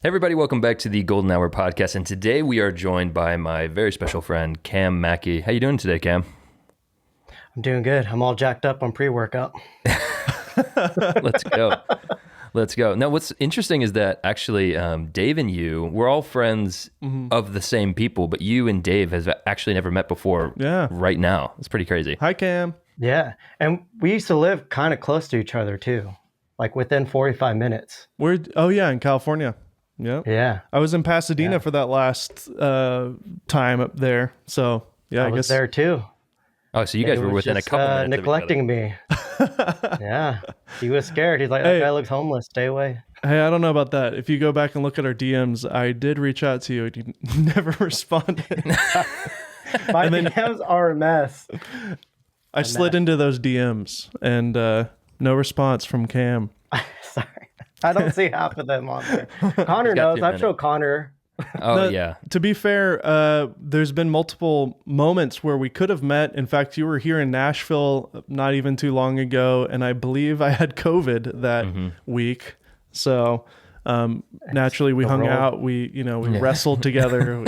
Hey everybody, welcome back to the Golden Hour podcast, and today we are joined by my very special friend, Cam Mackey. How you doing today, Cam? I'm doing good. I'm all jacked up on pre-workout. Let's go. Let's go. Now, what's interesting is that actually Dave and you, we're all friends of the same people, but you and Dave have actually never met before right now. It's pretty crazy. Hi, Cam. Yeah. And we used to live kind of close to each other too, like within 45 minutes. In California. Yep. Yeah. I was in Pasadena for that last time up there. So, yeah, I was there too. Oh, so you guys were within a couple minutes neglecting me. Yeah. He was scared. He's like, that guy looks homeless. Stay away. Hey, I don't know about that. If you go back and look at our DMs, I did reach out to you and you never responded. My DMs are a mess. I slid into those DMs and no response from Cam. Sorry. I don't see half of them on there. Connor knows. I've showed Connor. Oh, yeah. To be fair, there's been multiple moments where we could have met. In fact, you were here in Nashville not even too long ago, and I believe I had COVID that week. So naturally, we hung out. We wrestled together.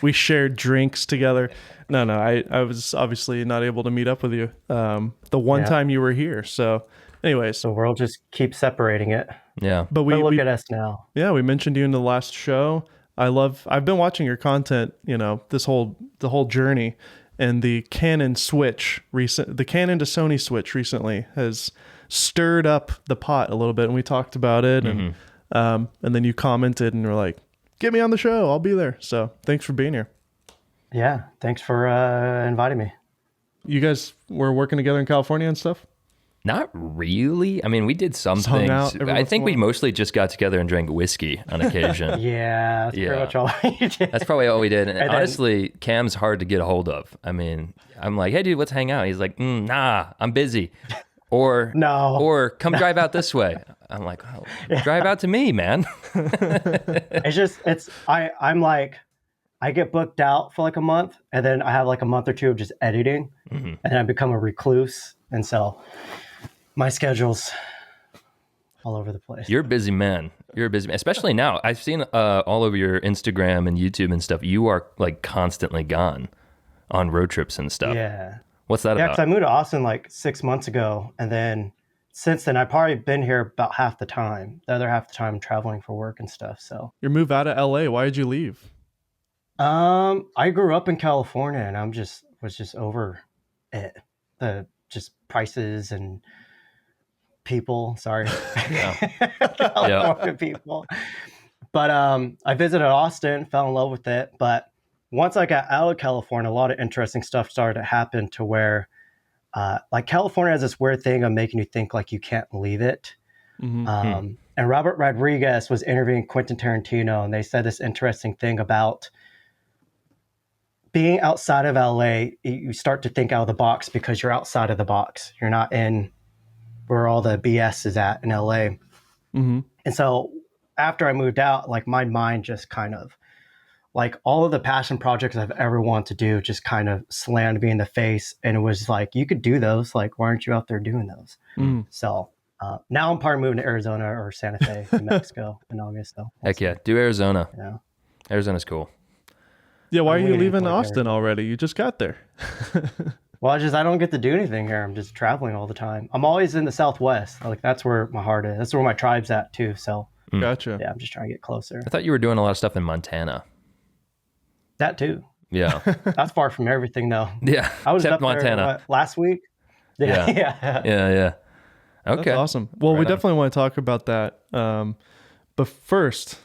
We shared drinks together. No, I was obviously not able to meet up with you the one time you were here. So anyways. The world just keeps separating it. Yeah. But look at us now. Yeah, we mentioned you in the last show. I've been watching your content, the whole journey, and the Canon the Canon to Sony switch recently has stirred up the pot a little bit, and we talked about it, and then you commented and were like, "Get me on the show, I'll be there." So thanks for being here. Yeah, thanks for inviting me. You guys were working together in California and stuff? Not really. I mean, we did some things. I think we mostly just got together and drank whiskey on occasion. Yeah, that's pretty much all we did. That's probably all we did. And honestly, Cam's hard to get a hold of. I mean, I'm like, hey, dude, let's hang out. He's like, nah, I'm busy. Or come drive out this way. I'm like, oh, drive out to me, man. I'm like, I get booked out for like a month, and then I have like a month or two of just editing, and then I become a recluse. And so my schedule's all over the place. You're a busy man. Especially now. I've seen all over your Instagram and YouTube and stuff. You are like constantly gone on road trips and stuff. Yeah. What's that about? Yeah, because I moved to Austin like 6 months ago, and then since then I've probably been here about half the time. The other half the time I'm traveling for work and stuff. So your move out of LA. Why did you leave? I grew up in California, and was just over it. The just prices and people. Sorry, California people. But I visited Austin, fell in love with it. But once I got out of California, a lot of interesting stuff started to happen to where, like California has this weird thing of making you think like you can't leave it. And Robert Rodriguez was interviewing Quentin Tarantino, and they said this interesting thing about being outside of LA. You start to think out of the box because you're outside of the box. You're not in where all the BS is at in LA. And so after I moved out, like my mind just kind of like all of the passion projects I've ever wanted to do just kind of slammed me in the face. And it was like, you could do those. Like, why aren't you out there doing those? So now I'm probably moving to Arizona or Santa Fe, New Mexico in August. So heck yeah, do Arizona. Yeah. Arizona's cool. Yeah, why are you leaving Austin already? You just got there. Well, I don't get to do anything here. I'm just traveling all the time. I'm always in the Southwest. Like that's where my heart is. That's where my tribe's at too. So Gotcha. Yeah, I'm just trying to get closer. I thought you were doing a lot of stuff in Montana. That too. Yeah. That's far from everything though. Yeah. I was except up Montana there, last week. Yeah. Yeah. Okay. That's awesome. Well, we definitely want to talk about that. But first,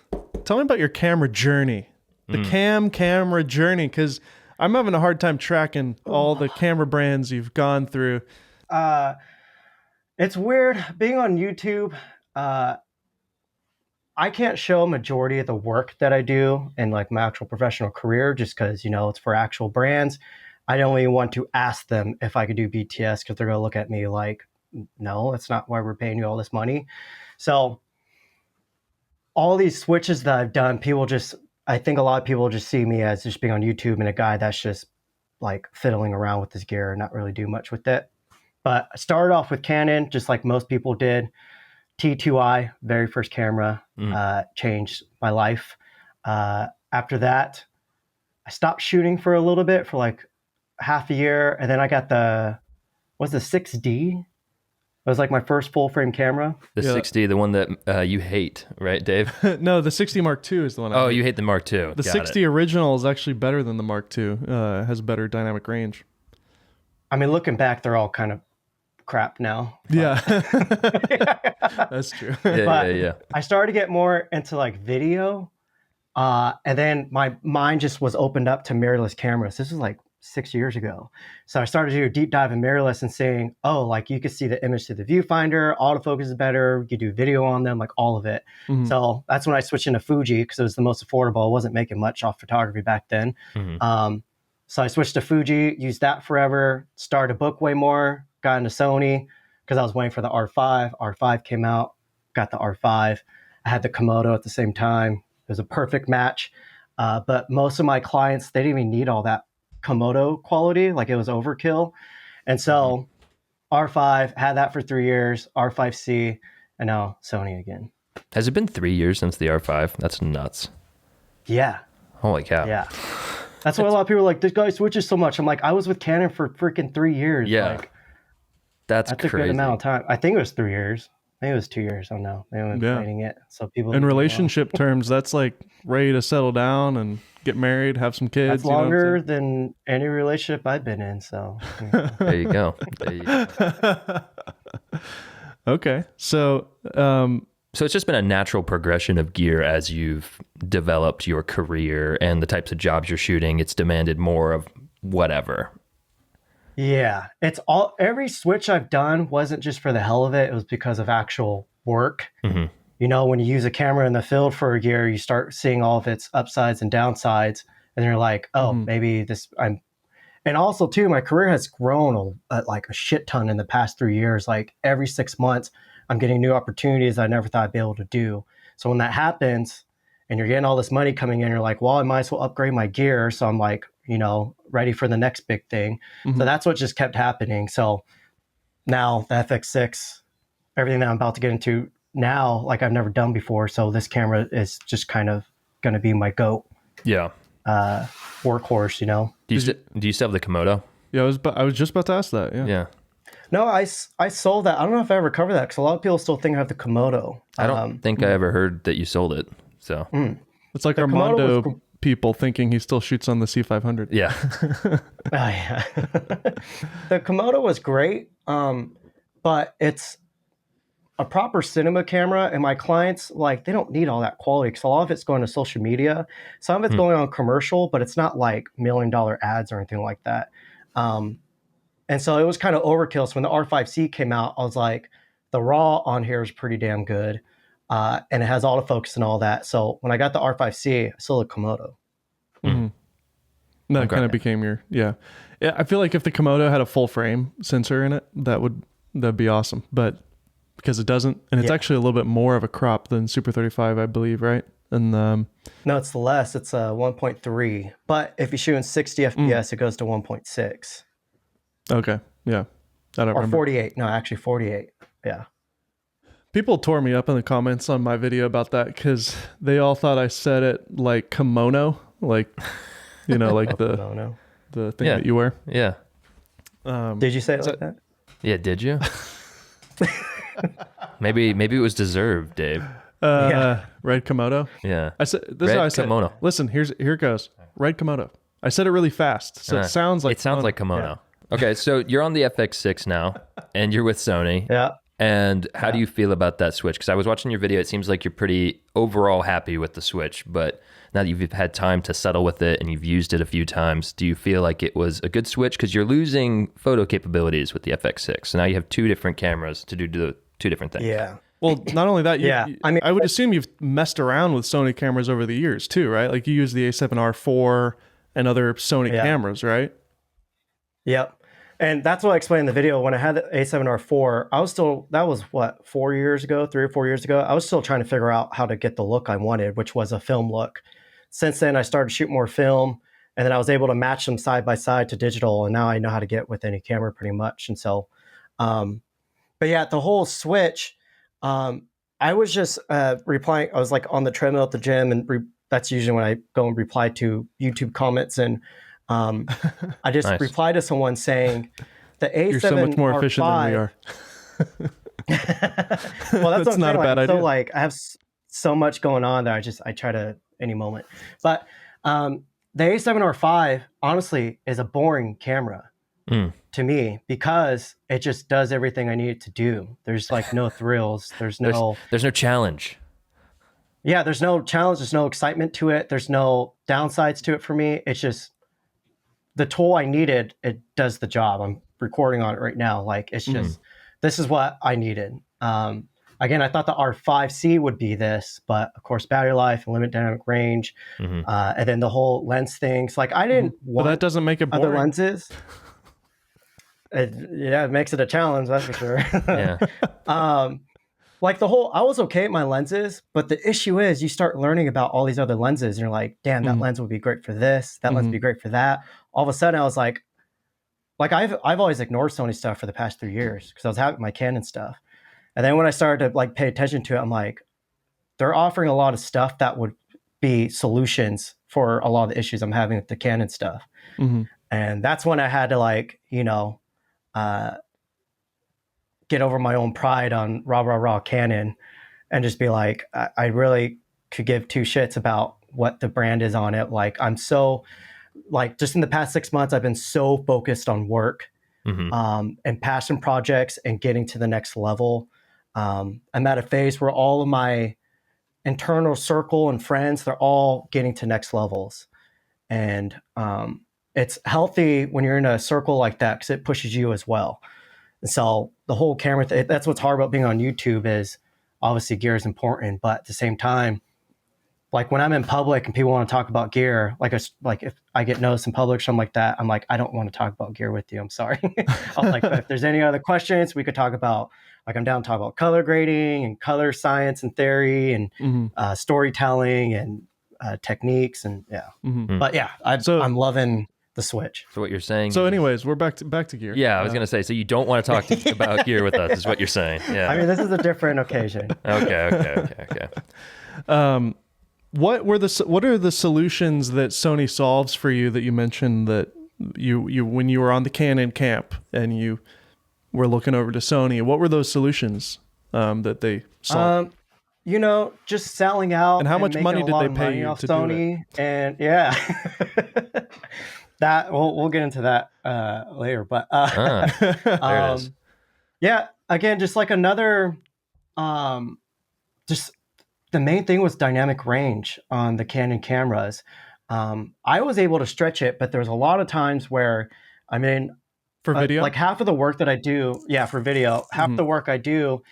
tell me about your camera journey. The camera journey, because I'm having a hard time tracking all the camera brands you've gone through. It's weird being on YouTube. I can't show a majority of the work that I do in like my actual professional career just because, it's for actual brands. I don't even want to ask them if I could do BTS because they're going to look at me like, no, that's not why we're paying you all this money. So all these switches that I've done, I think a lot of people just see me as just being on YouTube and a guy that's just like fiddling around with his gear and not really do much with it. But I started off with Canon, just like most people did. T2i, very first camera, changed my life. After that, I stopped shooting for a little bit for like half a year. And then I got the 6D. It was like my first full frame camera. The 60, the one that you hate, right, Dave? No, the 60 Mark II is the one. Oh, you hate the Mark II. The 60 original is actually better than the Mark II. It has better dynamic range. I mean, looking back, they're all kind of crap now. Yeah, that's true. Yeah. I started to get more into like video. And then my mind just was opened up to mirrorless cameras. This was like 6 years ago. So I started to do a deep dive in mirrorless and saying, oh, like you could see the image through the viewfinder, autofocus is better, you do video on them, like all of it. Mm-hmm. So that's when I switched into Fuji because it was the most affordable. I wasn't making much off photography back then. Mm-hmm. So I switched to Fuji, used that forever, started to book way more, got into Sony because I was waiting for the R5. R5 came out, got the R5. I had the Komodo at the same time. It was a perfect match. But most of my clients, they didn't even need all that Komodo quality, like it was overkill. And so R5, had that for 3 years, R5C, and now Sony again. Has it been 3 years since the R5? That's nuts. Yeah. Holy cow. Yeah. That's why a lot of people are like, this guy switches so much. I'm like, I was with Canon for freaking 3 years. Yeah. Like, that's crazy. A good amount of time. I think it was 3 years. Maybe it was 2 years. I don't know. Maybe I'm planning it. So people in relationship terms, that's like ready to settle down and get married, have some kids. That's longer than any relationship I've been in. So there you go. Okay. So it's just been a natural progression of gear as you've developed your career and the types of jobs you're shooting. It's demanded more of whatever. Yeah, it's all. Every switch I've done wasn't just for the hell of it. It was because of actual work. Mm-hmm. You know, when you use a camera in the field for a year, you start seeing all of its upsides and downsides, and you're like, oh, maybe this. And also too, my career has grown like a shit ton in the past 3 years. Like every 6 months, I'm getting new opportunities I never thought I'd be able to do. So when that happens, and you're getting all this money coming in, you're like, well, I might as well upgrade my gear. So I'm like, you know, ready for the next big thing. Mm-hmm. So that's what just kept happening. So now the FX6, everything that I'm about to get into now, like I've never done before. So this camera is just kind of going to be my GOAT. Yeah. Workhorse, you know. Do you still have the Komodo? Yeah, I was just about to ask that. Yeah. No, I sold that. I don't know if I ever covered that because a lot of people still think I have the Komodo. I don't think I ever heard that you sold it. So it's like Armando people thinking he still shoots on the C500. Yeah. Yeah. The Komodo was great, but it's a proper cinema camera, and my clients, like, they don't need all that quality because a lot of it's going to social media. Some of it's going on commercial, but it's not like $1 million ads or anything like that. And so it was kind of overkill. So when the R5C came out, I was like, the RAW on here is pretty damn good. And it has autofocus and all that. So when I got the R5C, I sold a Komodo. Mm-hmm. That kind of became your, yeah. I feel like if the Komodo had a full frame sensor in it, that'd be awesome. But because it doesn't, and it's actually a little bit more of a crop than Super 35, I believe, right? And no, it's less. It's 1.3. But if you shoot in 60 FPS, it goes to 1.6. Okay, yeah. I don't remember. 48. No, actually 48. Yeah. People tore me up in the comments on my video about that because they all thought I said it like kimono, like, you know, like the thing that you wear. Yeah. Did you say it like that? Yeah, did you? Maybe it was deserved, Dave. Red Komodo. Yeah. I said this. Is how I said. Kimono. Listen, here it goes. Red Komodo. I said it really fast, so it sounds like kimono. Yeah. Okay, so you're on the FX6 now, and you're with Sony. Yeah. And how do you feel about that switch? Because I was watching your video. It seems like you're pretty overall happy with the switch, but now that you've had time to settle with it and you've used it a few times, do you feel like it was a good switch? Because you're losing photo capabilities with the FX6. So now you have two different cameras to do two different things. Yeah. Well, not only that, I would assume you've messed around with Sony cameras over the years too, right? Like you use the A7R4 and other Sony cameras, right? Yep. And that's what I explained in the video. When I had the A7R4, I was still, that was what, 4 years ago, 3 or 4 years ago. I was still trying to figure out how to get the look I wanted, which was a film look. Since then, I started to shoot more film, and then I was able to match them side by side to digital. And now I know how to get with any camera pretty much. And so, but yeah, the whole switch, I was just replying. I was like on the treadmill at the gym, and that's usually when I go and reply to YouTube comments. And I just replied to someone saying the A7 You're so much more efficient than we are. Well, that's not a bad idea. So like I have so much going on that I try to any moment. But the A7R5 honestly is a boring camera to me because it just does everything I need it to do. There's like no thrills. There's no challenge. Yeah, there's no challenge. There's no excitement to it. There's no downsides to it for me. It's just the tool I needed. It does the job. I'm recording on it right now. Like it's just this is what I needed. Again, I thought the R5C would be this, but of course, battery life and limited dynamic range, and then the whole lens thing. So like I didn't want that doesn't make it boring. Other lenses. It makes it a challenge, that's for sure. Yeah. Like I was okay at my lenses, but the issue is you start learning about all these other lenses and you're like, damn, that lens would be great for this. That lens would be great for that. All of a sudden I was like I've always ignored Sony stuff for the past 3 years because I was having my Canon stuff. And then when I started to like pay attention to it, I'm like, they're offering a lot of stuff that would be solutions for a lot of the issues I'm having with the Canon stuff. And that's when I had to like, get over my own pride on raw Canon and just be like, I really could give two shits about what the brand is on it. Like I'm so like just in the past 6 months, I've been so focused on work and passion projects and getting to the next level. I'm at a phase where all of my internal circle and friends, they're all getting to next levels. And it's healthy when you're in a circle like that because it pushes you as well. And so the whole camera, that's what's hard about being on YouTube is obviously gear is important, but at the same time, like when I'm in public and people want to talk about gear, like if I get noticed in public or something like that, I'm like, I don't want to talk about gear with you. I'm sorry. I'm like, but if there's any other questions, we could talk about, like I'm down to talk about color grading and color science and theory and storytelling and techniques and But yeah, I'm loving the Switch. So what you're saying. So anyways, we're back to gear. Yeah, I was going to say, so you don't want to talk about gear with us is what you're saying. Yeah. I mean, this is a different occasion. Okay. What are the solutions that Sony solves for you that you mentioned that you when you were on the Canon camp and you were looking over to Sony? What were those solutions that they solved? Just selling out. And how much money did they pay you to Sony? Do it? And yeah, that we'll get into that later. But there it is. Yeah, again, just like another, just. The main thing was dynamic range on the Canon cameras. I was able to stretch it, but there's a lot of times where, for video, like half of the work that I do, for video, half the work I do,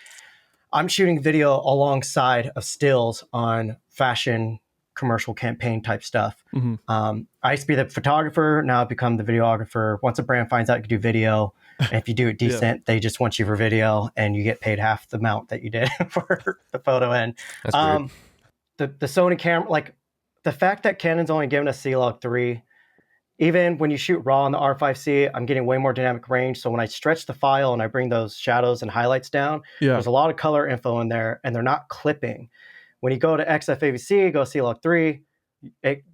I'm shooting video alongside of stills on fashion commercial campaign type stuff. I used to be the photographer. Now I've become the videographer. Once a brand finds out you can do video, and if you do it decent, they just want you for video and you get paid half the amount that you did for the photo end. That's weird. The Sony camera, like the fact that Canon's only given us C-Log 3, even when you shoot raw on the R5C, I'm getting way more dynamic range. So when I stretch the file and I bring those shadows and highlights down, there's a lot of color info in there and they're not clipping. When you go to XFAVC, go C-Log 3,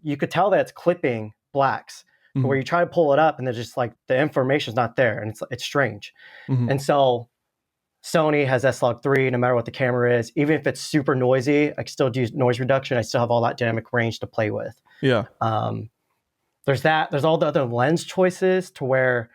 you could tell that it's clipping blacks. Where you try to pull it up and they're just like the information's not there and it's strange. And so Sony has S-Log 3 no matter what the camera is. Even if it's super noisy, I can still do noise reduction. I still have all that dynamic range to play with. Yeah. There's that. There's all the other lens choices to where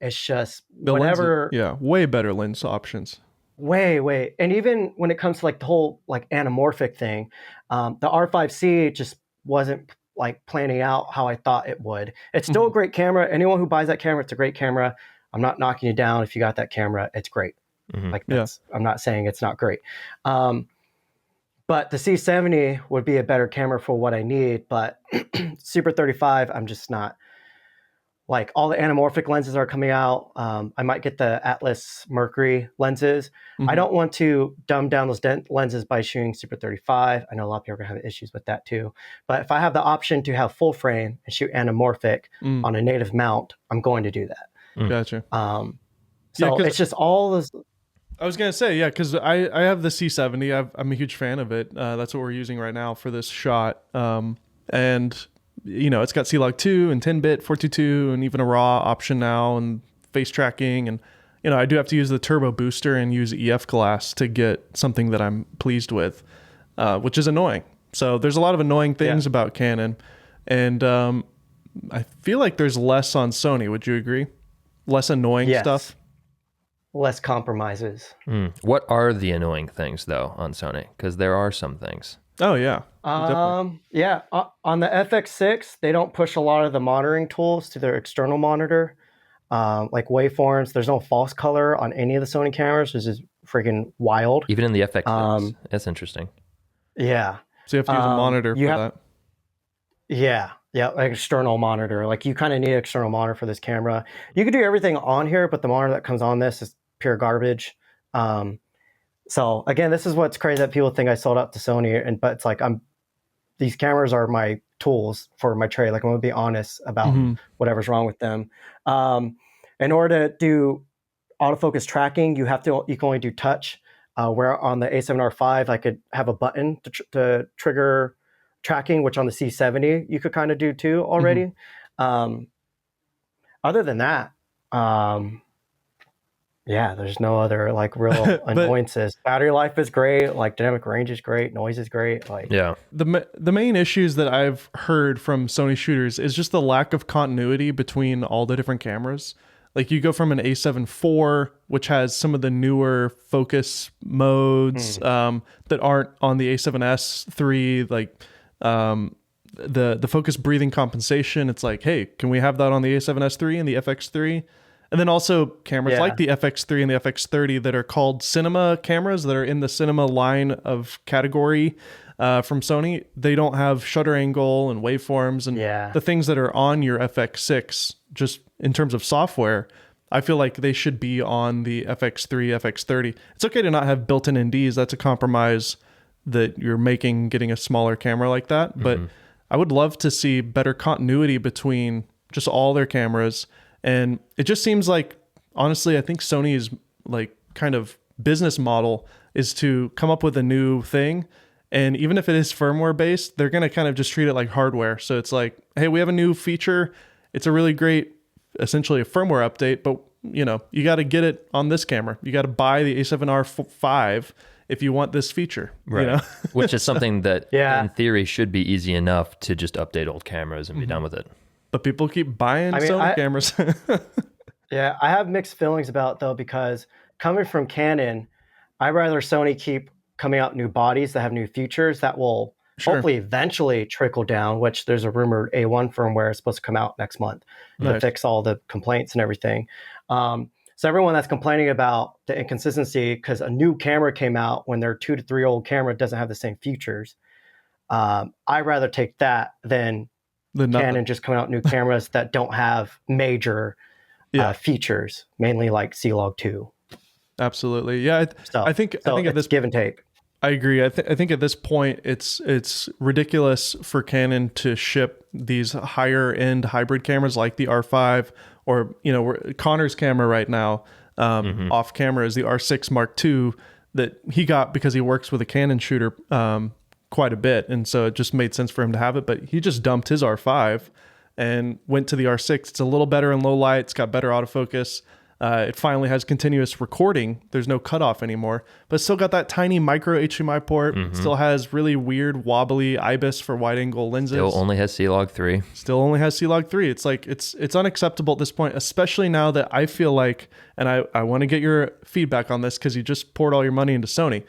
it's just whenever. Way better lens options. Way. And even when it comes to like the whole like anamorphic thing, the R5C just wasn't like planning out how I thought it would. It's still a great camera. Anyone who buys that camera, it's a great camera. I'm not knocking you down. If you got that camera, it's great. Like I'm not saying it's not great. But the C70 would be a better camera for what I need. But Super 35, I'm just not. Like all the anamorphic lenses are coming out. I might get the Atlas Mercury lenses. I don't want to dumb down those lenses by shooting Super 35. I know a lot of people are going to have issues with that too. But if I have the option to have full frame and shoot anamorphic on a native mount, I'm going to do that. Gotcha. So it's just all those. I was gonna say, yeah, because I have the C70. I'm a huge fan of it. That's what we're using right now for this shot. And it's got C-Log 2 and 10-bit 422 and even a RAW option now and face tracking. And I do have to use the turbo booster and use EF glass to get something that I'm pleased with, which is annoying. So there's a lot of annoying things about Canon, and I feel like there's less on Sony. Would you agree? Less annoying stuff. Less compromises. What are the annoying things though on Sony? Because there are some things. Oh yeah. On the FX6, they don't push a lot of the monitoring tools to their external monitor, like waveforms. There's no false color on any of the Sony cameras, which is freaking wild. Even in the FX6, that's interesting. Yeah. So you have to use a monitor for that. Yeah. Yeah, like external monitor. Like you kind of need an external monitor for this camera. You can do everything on here, but the monitor that comes on this is pure garbage. So again, this is what's crazy that people think I sold out to Sony, but it's like these cameras are my tools for my trade. Like I'm gonna be honest about whatever's wrong with them. In order to do autofocus tracking, you can only do touch. Where on the A7R5, I could have a button to trigger tracking, which on the C70 you could kind of do too already. Other than that, there's no other like real annoyances. Battery life is great, like dynamic range is great, noise is great. Like the main issues that I've heard from Sony shooters is just the lack of continuity between all the different cameras. Like you go from an A7 IV, which has some of the newer focus modes that aren't on the A7S III, like the focus breathing compensation. It's like, hey, can we have that on the A7S III and the FX3? And then also cameras like the FX3 and the FX30 that are called cinema cameras that are in the cinema line of category from Sony. They don't have shutter angle and waveforms and the things that are on your FX6, just in terms of software. I feel like they should be on the FX3, FX30. It's okay to not have built-in NDs. That's a compromise that you're making getting a smaller camera like that. But I would love to see better continuity between just all their cameras. And it just seems like, honestly, I think Sony's like kind of business model is to come up with a new thing. And even if it is firmware based, they're going to kind of just treat it like hardware. So it's like, hey, we have a new feature. It's a really great, essentially a firmware update, but you got to get it on this camera. You got to buy the A7R5 if you want this feature, right? Which is something that in theory should be easy enough to just update old cameras and be done with it. But people keep buying Sony cameras. I have mixed feelings about it, though, because coming from Canon, I'd rather Sony keep coming out new bodies that have new features that will hopefully eventually trickle down, which there's a rumored A1 firmware is supposed to come out next month to fix all the complaints and everything. So everyone that's complaining about the inconsistency because a new camera came out when their 2 to 3 old camera doesn't have the same features, I'd rather take that than Canon just coming out new cameras that don't have major features, mainly like C-Log 2. Absolutely. Yeah. I think at this give and take. I agree. I think at this point it's ridiculous for Canon to ship these higher end hybrid cameras like the R5 or Connor's camera right now off camera is the R6 Mark II that he got because he works with a Canon shooter quite a bit, and so it just made sense for him to have it. But he just dumped his R5 and went to the R6. It's a little better in low light. It's got better autofocus. It finally has continuous recording. There's no cutoff anymore, but it's still got that tiny micro HDMI port. Still has really weird wobbly IBIS for wide angle lenses. Still only has C-Log 3. It's like, it's unacceptable at this point, especially now that I feel like, and I want to get your feedback on this because you just poured all your money into Sony.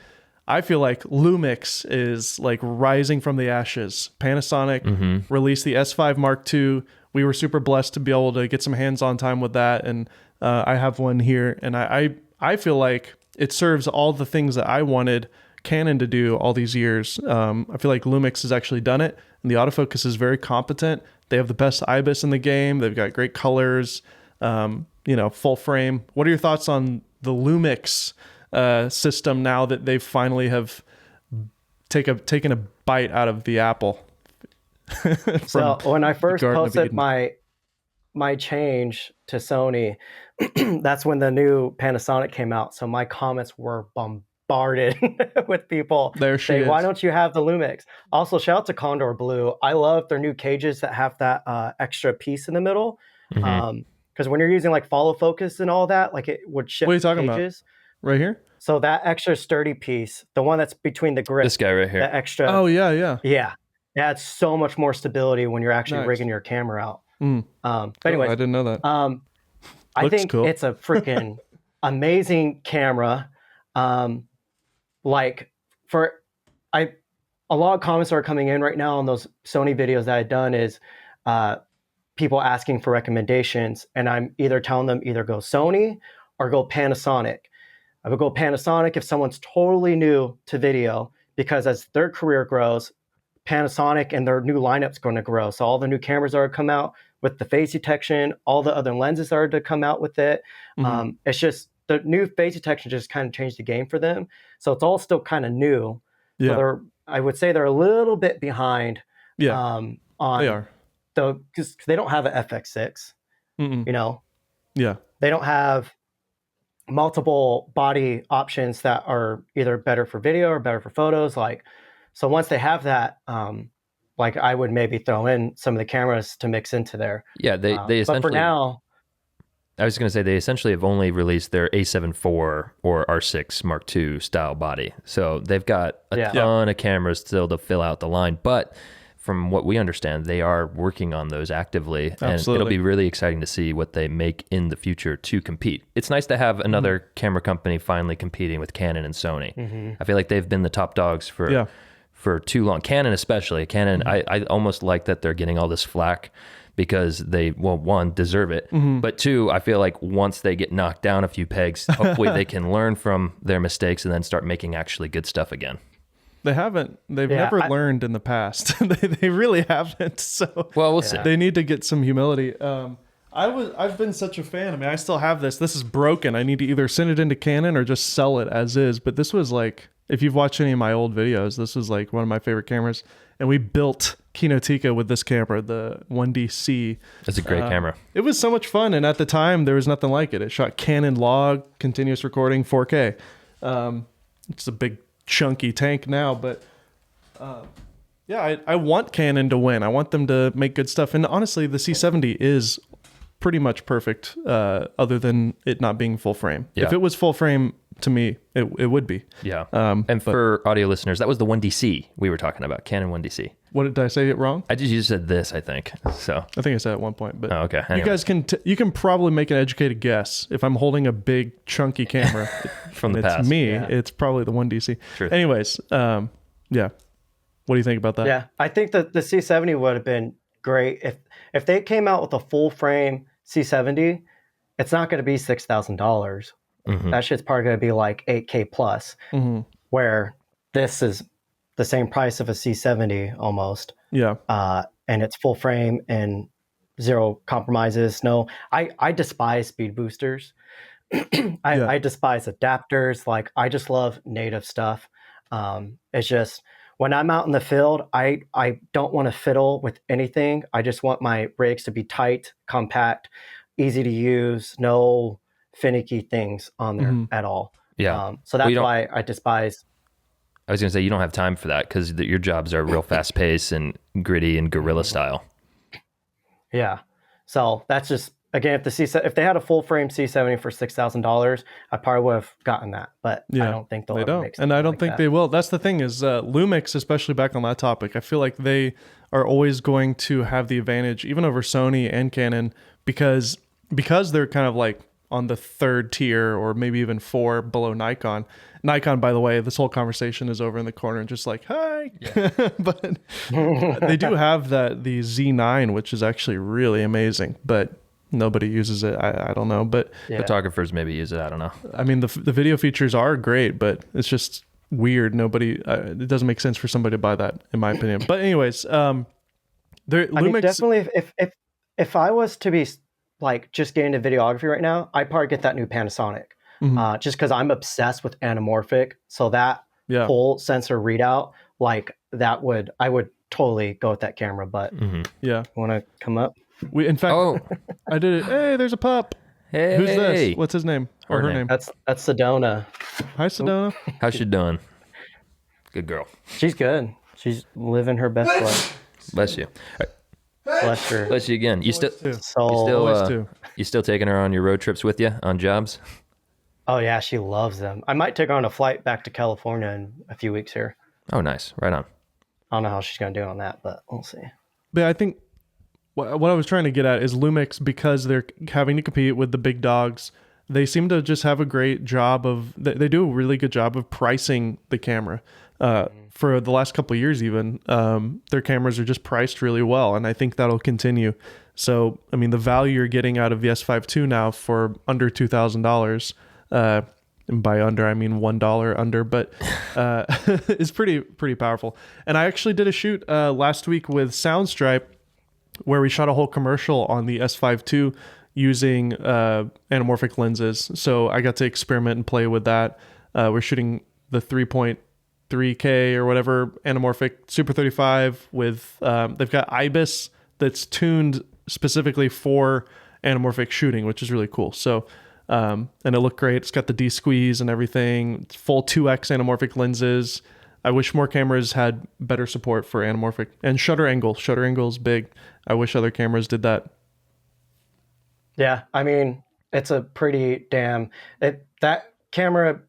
I feel like Lumix is like rising from the ashes. Panasonic released the S5 Mark II. We were super blessed to be able to get some hands-on time with that. And I have one here. And I feel like it serves all the things that I wanted Canon to do all these years. I feel like Lumix has actually done it. And the autofocus is very competent. They have the best IBIS in the game. They've got great colors, full frame. What are your thoughts on the Lumix system now that they finally have taken a bite out of the apple? So when I first posted my my change to Sony, that's when the new Panasonic came out. So my comments were bombarded with people There she saying, is. why don't you have the Lumix? Also, shout out to Condor Blue. I love their new cages that have that extra piece in the middle. Because when you're using like follow focus and all that, like it would shift What are you talking cages. about? Right here? So that extra sturdy piece, the one that's between the grip, This guy right here. the extra. Oh, yeah. Yeah. It adds so much more stability when you're actually Nice. rigging your camera out. Mm. But anyways, I didn't know that. I Looks think cool. it's a freaking amazing camera. Like a lot of comments are coming in right now on those Sony videos that I've done is people asking for recommendations, and I'm either telling them either go Sony or go Panasonic. I would go Panasonic if someone's totally new to video, because as their career grows, Panasonic and their new lineup's going to grow. So all the new cameras are to come out with the phase detection, all the other lenses are to come out with it. It's just the new phase detection just kind of changed the game for them. So it's all still kind of new. Yeah. So I would say they're a little bit behind. Yeah. On They are. because they don't have an FX6. You know, Yeah. they don't have multiple body options that are either better for video or better for photos. Like, so once they have that, like I would maybe throw in some of the cameras to mix into there. Yeah, they essentially. But for now, I was going to say they essentially have only released their A7 IV or R6 Mark II style body, so they've got a ton of cameras still to fill out the line. But from what we understand, they are working on those actively, and it'll be really exciting to see what they make in the future to compete. It's nice to have another camera company finally competing with Canon and Sony. I feel like they've been the top dogs for too long. Canon especially. Canon, I almost like that they're getting all this flack because they, well, one, deserve it, but two, I feel like once they get knocked down a few pegs, hopefully they can learn from their mistakes and then start making actually good stuff again. They haven't. They've never learned in the past. they really haven't. So well, we'll see. They need to get some humility. I've been such a fan. I mean, I still have this. This is broken. I need to either send it into Canon or just sell it as is. But this was like, if you've watched any of my old videos, this was like one of my favorite cameras. And we built Kinotica with this camera, the 1DC. That's a great camera. It was so much fun. And at the time, there was nothing like it. It shot Canon log, continuous recording, 4K. It's a big chunky tank now, but I want Canon to win. I want them to make good stuff. And honestly, the C70 is pretty much perfect, other than it not being full frame. Yeah. If it was full frame, to me, it would be. Yeah. And for audio listeners, that was the 1DC we were talking about, Canon 1DC. What did I say it wrong? You just said this, I think. So I think I said at one point, but okay. You guys you can probably make an educated guess. If I'm holding a big chunky camera from the it's past, me, it's probably the 1DC. True. Anyways, yeah. What do you think about that? Yeah, I think that the C70 would have been great if they came out with a full frame C70. It's not going to be $6,000. That shit's probably going to be like $8K plus. Where this is the same price of a C70 almost. Yeah. And it's full frame and zero compromises. No, I despise speed boosters. I despise adapters. Like, I just love native stuff. It's just, when I'm out in the field, I don't want to fiddle with anything. I just want my rigs to be tight, compact, easy to use, no finicky things on there at all. Yeah. So that's why I despise. I was going to say, you don't have time for that because your jobs are real fast paced and gritty and guerrilla style. Yeah. So that's just, again, if they had a full frame C70 for $6,000, I probably would have gotten that, but I don't think they'll ever make something and I don't like think that. they will. That's the thing is Lumix, especially back on that topic, I feel like they are always going to have the advantage even over Sony and Canon because they're kind of like on the third tier or maybe even 4 below Nikon. Nikon, by the way, this whole conversation is over in the corner and just like, hi. Yeah. But they do have the Z9, which is actually really amazing, but nobody uses it. I don't know, but photographers maybe use it. I don't know. I mean, the video features are great, but it's just weird. It doesn't make sense for somebody to buy that, in my opinion. But anyways, Lumix, mean, definitely if I was to be like just getting into videography right now, I'd probably get that new Panasonic. Just because I'm obsessed with anamorphic. So that full sensor readout, like I would totally go with that camera. But Yeah. want to come up? In fact, Oh, I did it. Hey, there's a pup. hey. Who's this? What's his name? Or her name? That's Sedona. Hi, Sedona. How's she doing? Good girl. She's good. She's living her best life. Bless you. Bless her Bless you again. You still soul. you still taking her on your road trips with you on jobs? Oh yeah, she loves them. I might take her on a flight back to California in a few weeks here. Oh, nice. Right on. I don't know how she's gonna do on that, but we'll see. But I think what I was trying to get at is Lumix, because they're having to compete with the big dogs. They seem to just have a great job of. They do a really good job of pricing the camera. For the last couple of years, even their cameras are just priced really well, and I think that'll continue. So, I mean, the value you're getting out of the S5 II now for under $2,000, and by under I mean $1 under, but is pretty powerful. And I actually did a shoot last week with Soundstripe, where we shot a whole commercial on the S5 II using anamorphic lenses. So I got to experiment and play with that. We're shooting the 3.3K or whatever anamorphic Super 35 with they've got IBIS that's tuned specifically for anamorphic shooting, which is really cool. So and it looked great. It's got the D-squeeze and everything. It's full 2x anamorphic lenses. I wish more cameras had better support for anamorphic and shutter angle. Shutter angle is big. I wish other cameras did that. Yeah, I mean, it's a pretty damn that camera.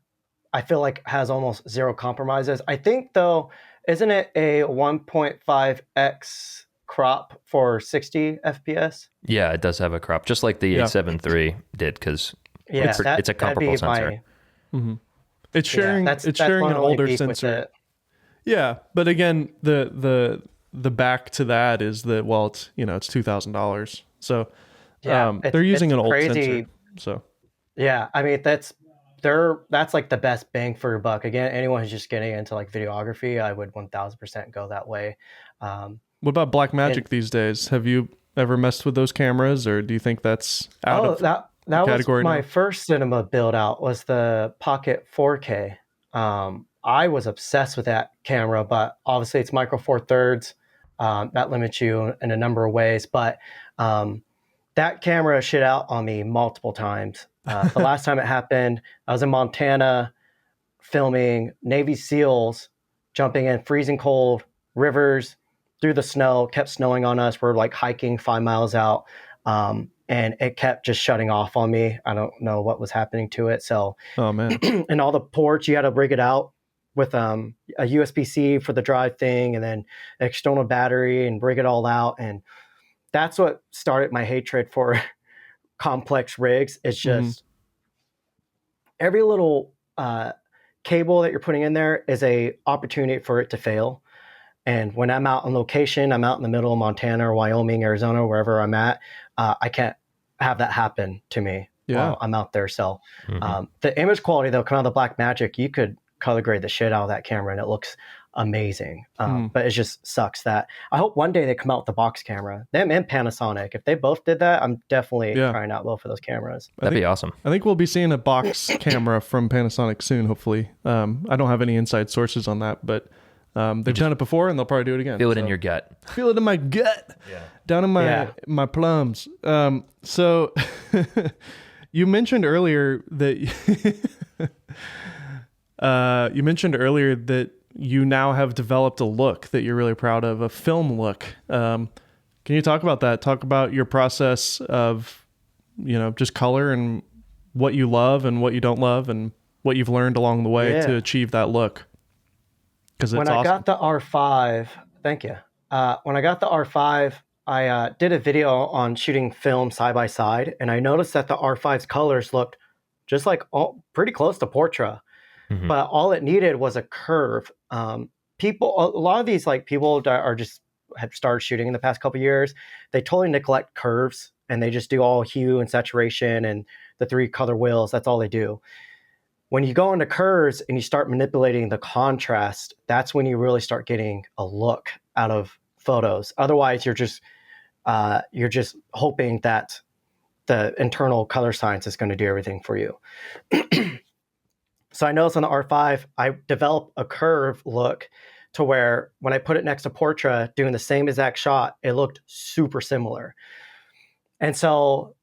I feel like has almost zero compromises. I think though, isn't it a 1.5x crop for 60 FPS? Yeah, it does have a crop, just like the 873 did, because it's a comparable sensor. It's sharing an older sensor. Yeah, but again, the back to that is that it's it's $2,000. So they're using an old sensor. So yeah, I mean that's like the best bang for your buck. Again, anyone who's just getting into like videography, I would 1000% go that way. What about Blackmagic these days? Have you ever messed with those cameras, or do you think that's out of that category was my now? first cinema build out was the Pocket 4K. I was obsessed with that camera, but obviously it's micro four thirds. That limits you in a number of ways, but that camera shit out on me multiple times. The last time it happened, I was in Montana filming Navy SEALs jumping in freezing cold rivers through the snow, kept snowing on us. We're like hiking 5 miles out. And it kept just shutting off on me. I don't know what was happening to it. So, oh man, and all the ports, you had to rig it out with a USB-C for the drive thing, and then an external battery, and rig it all out. And that's what started my hatred for complex rigs. It's just every little cable that you're putting in there is a opportunity for it to fail. And when I'm out on location, I'm out in the middle of Montana or Wyoming, Arizona, wherever I'm at, I can't have that happen to me while I'm out there. So the image quality, though, coming out of the Blackmagic, you could color grade the shit out of that camera and it looks amazing. But it just sucks that I hope one day they come out with the box camera. Them and Panasonic. If they both did that, I'm definitely trying out both for those cameras. That'd be awesome. I think we'll be seeing a box camera from Panasonic soon, hopefully. I don't have any inside sources on that, but they've done it before and they'll probably do it again. Feel it in your gut. Feel it in my gut. Yeah. Down in my plums. So you mentioned earlier that you now have developed a look that you're really proud of, a film look. Can you talk about that? Talk about your process of, just color and what you love and what you don't love and what you've learned along the way to achieve that look. Because when I got the R5, thank you. When I got the R5, I did a video on shooting film side by side, and I noticed that the R5's colors looked just like pretty close to Portra. But all it needed was a curve. A lot of these people that have started shooting in the past couple of years, they totally neglect curves and they just do all hue and saturation and the 3 color wheels. That's all they do. When you go into curves and you start manipulating the contrast, that's when you really start getting a look out of photos. Otherwise, you're just hoping that the internal color science is going to do everything for you. So I noticed on the R5, I developed a curve look to where when I put it next to Portra doing the same exact shot, it looked super similar. And so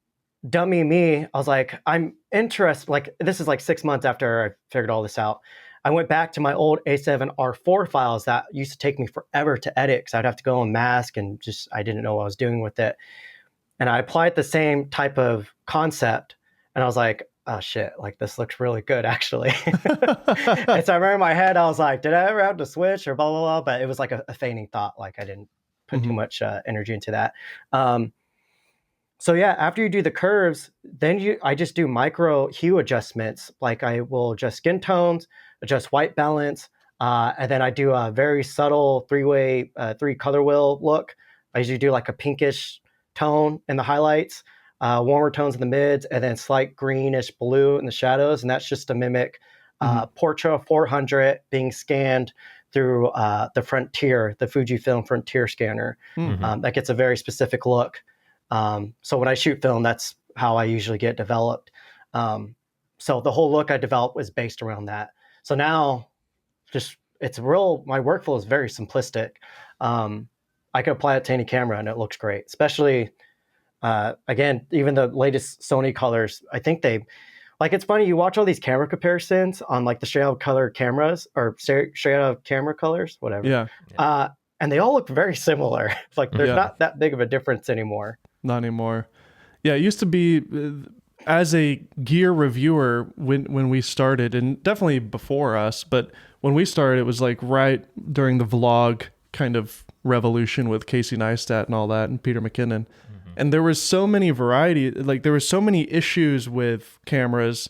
dummy me, I was like, I'm interested. Like, this is like 6 months after I figured all this out. I went back to my old A7R4 files that used to take me forever to edit because I'd have to go and mask and just, I didn't know what I was doing with it. And I applied the same type of concept and I was like, oh shit, like this looks really good actually. And so I remember in my head, I was like, did I ever have to switch or blah, blah, blah? But it was like a feigning thought. Like I didn't put too much energy into that. So yeah, after you do the curves, then I just do micro hue adjustments. Like I will adjust skin tones, adjust white balance, and then I do a very subtle three color wheel look. I usually do like a pinkish tone in the highlights, warmer tones in the mids, and then slight greenish blue in the shadows. And that's just to mimic Portra 400 being scanned through the Frontier, the Fujifilm Frontier scanner. That gets a very specific look. So when I shoot film, that's how I usually get developed. So the whole look I developed was based around that. So now my workflow is very simplistic. I can apply it to any camera and it looks great, especially, again, even the latest Sony colors. I think it's funny, you watch all these camera comparisons on like the straight out color cameras or straight out camera colors, whatever. Yeah. And they all look very similar. Like there's not that big of a difference anymore. Not anymore. Yeah, it used to be as a gear reviewer when we started, and definitely before us, but when we started, it was like right during the vlog kind of revolution with Casey Neistat and all that, and Peter McKinnon. And there was so many there was so many issues with cameras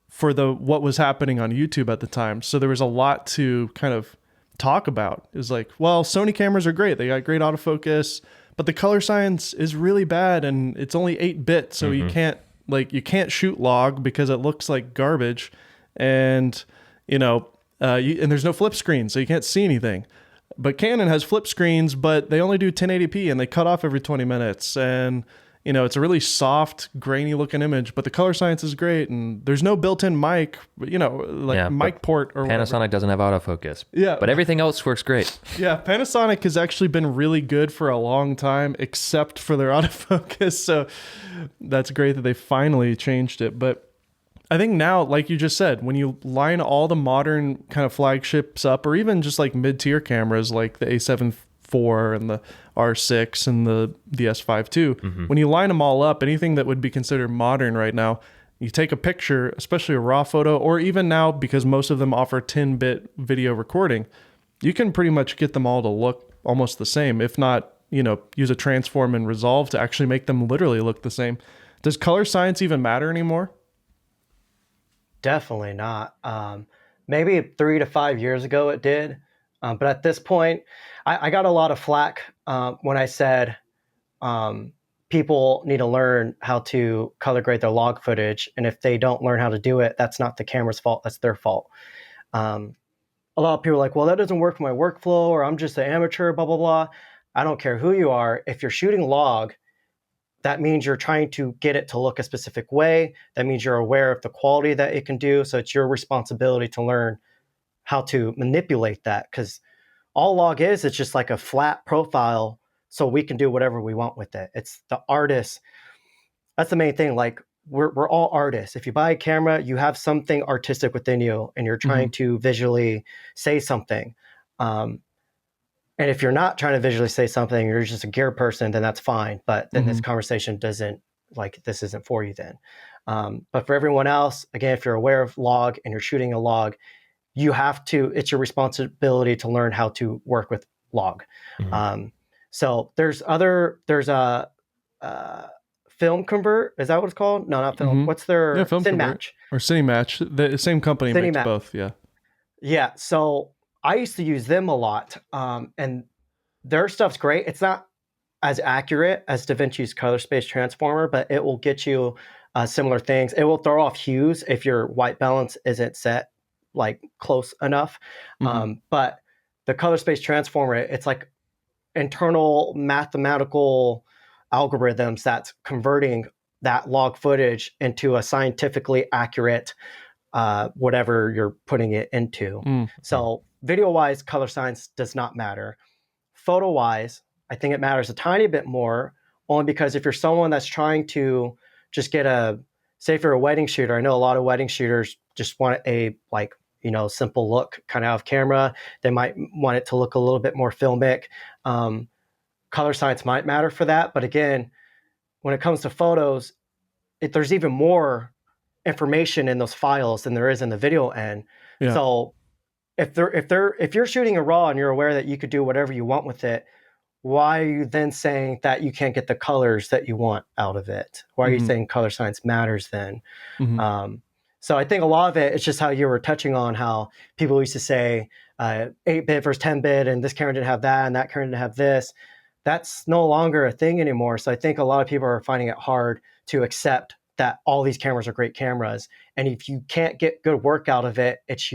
for what was happening on YouTube at the time. So there was a lot to kind of talk about. It was like, well, Sony cameras are great. They got great autofocus, but the color science is really bad and it's only 8-bit. So you can't shoot log because it looks like garbage. And, and there's no flip screen, so you can't see anything. But Canon has flip screens, but they only do 1080p and they cut off every 20 minutes. And, it's a really soft, grainy looking image, but the color science is great. And there's no built-in mic, mic port or Panasonic whatever. doesn't have autofocus. Yeah. But everything else works great. Yeah. Panasonic has actually been really good for a long time, except for their autofocus. So that's great that they finally changed it. But I think now, like you just said, when you line all the modern kind of flagships up, or even just like mid-tier cameras like the A7 IV and the R6 and the S5 II, when you line them all up, anything that would be considered modern right now, you take a picture, especially a raw photo, or even now, because most of them offer 10-bit video recording, you can pretty much get them all to look almost the same, if not, use a transform and resolve to actually make them literally look the same. Does color science even matter anymore? Definitely not. Maybe 3 to 5 years ago it did. But at this point, I got a lot of flack when I said people need to learn how to color grade their log footage. And if they don't learn how to do it, that's not the camera's fault. That's their fault. A lot of people are like, well, that doesn't work for my workflow, or I'm just an amateur, blah, blah, blah. I don't care who you are. If you're shooting log, that means you're trying to get it to look a specific way. That means you're aware of the quality that it can do. So it's your responsibility to learn how to manipulate that, because all log is, it's just like a flat profile so we can do whatever we want with it. It's the artist. That's the main thing. Like we're all artists. If you buy a camera, you have something artistic within you and you're trying to visually say something. And if you're not trying to visually say something, you're just a gear person, then that's fine. But then this conversation this isn't for you then. But for everyone else, again, if you're aware of log and you're shooting a log, it's your responsibility to learn how to work with log. So there's a film convert. Is that what it's called? No, not film. What's their film Cinmatch or Cinematch? The same company makes both. Yeah. Yeah. So I used to use them a lot. And their stuff's great. It's not as accurate as DaVinci's color space transformer, but it will get you similar things. It will throw off hues if your white balance isn't set like close enough. But the color space transformer, it's like internal mathematical algorithms that's converting that log footage into a scientifically accurate whatever you're putting it into. So video-wise, color science does not matter. Photo-wise, I think it matters a tiny bit more, only because if you're someone that's trying to just get say if you're a wedding shooter, I know a lot of wedding shooters just want a like, simple look kind of camera. They might want it to look a little bit more filmic. Color science might matter for that. But again, when it comes to photos, there's even more information in those files than there is in the video end. Yeah. So if you're shooting a RAW and you're aware that you could do whatever you want with it, why are you then saying that you can't get the colors that you want out of it? Why are you saying color science matters then? So I think a lot of it is just how you were touching on how people used to say 8-bit versus 10-bit, and this camera didn't have that, and that camera didn't have this. That's no longer a thing anymore. So I think a lot of people are finding it hard to accept that all these cameras are great cameras. And if you can't get good work out of it, it's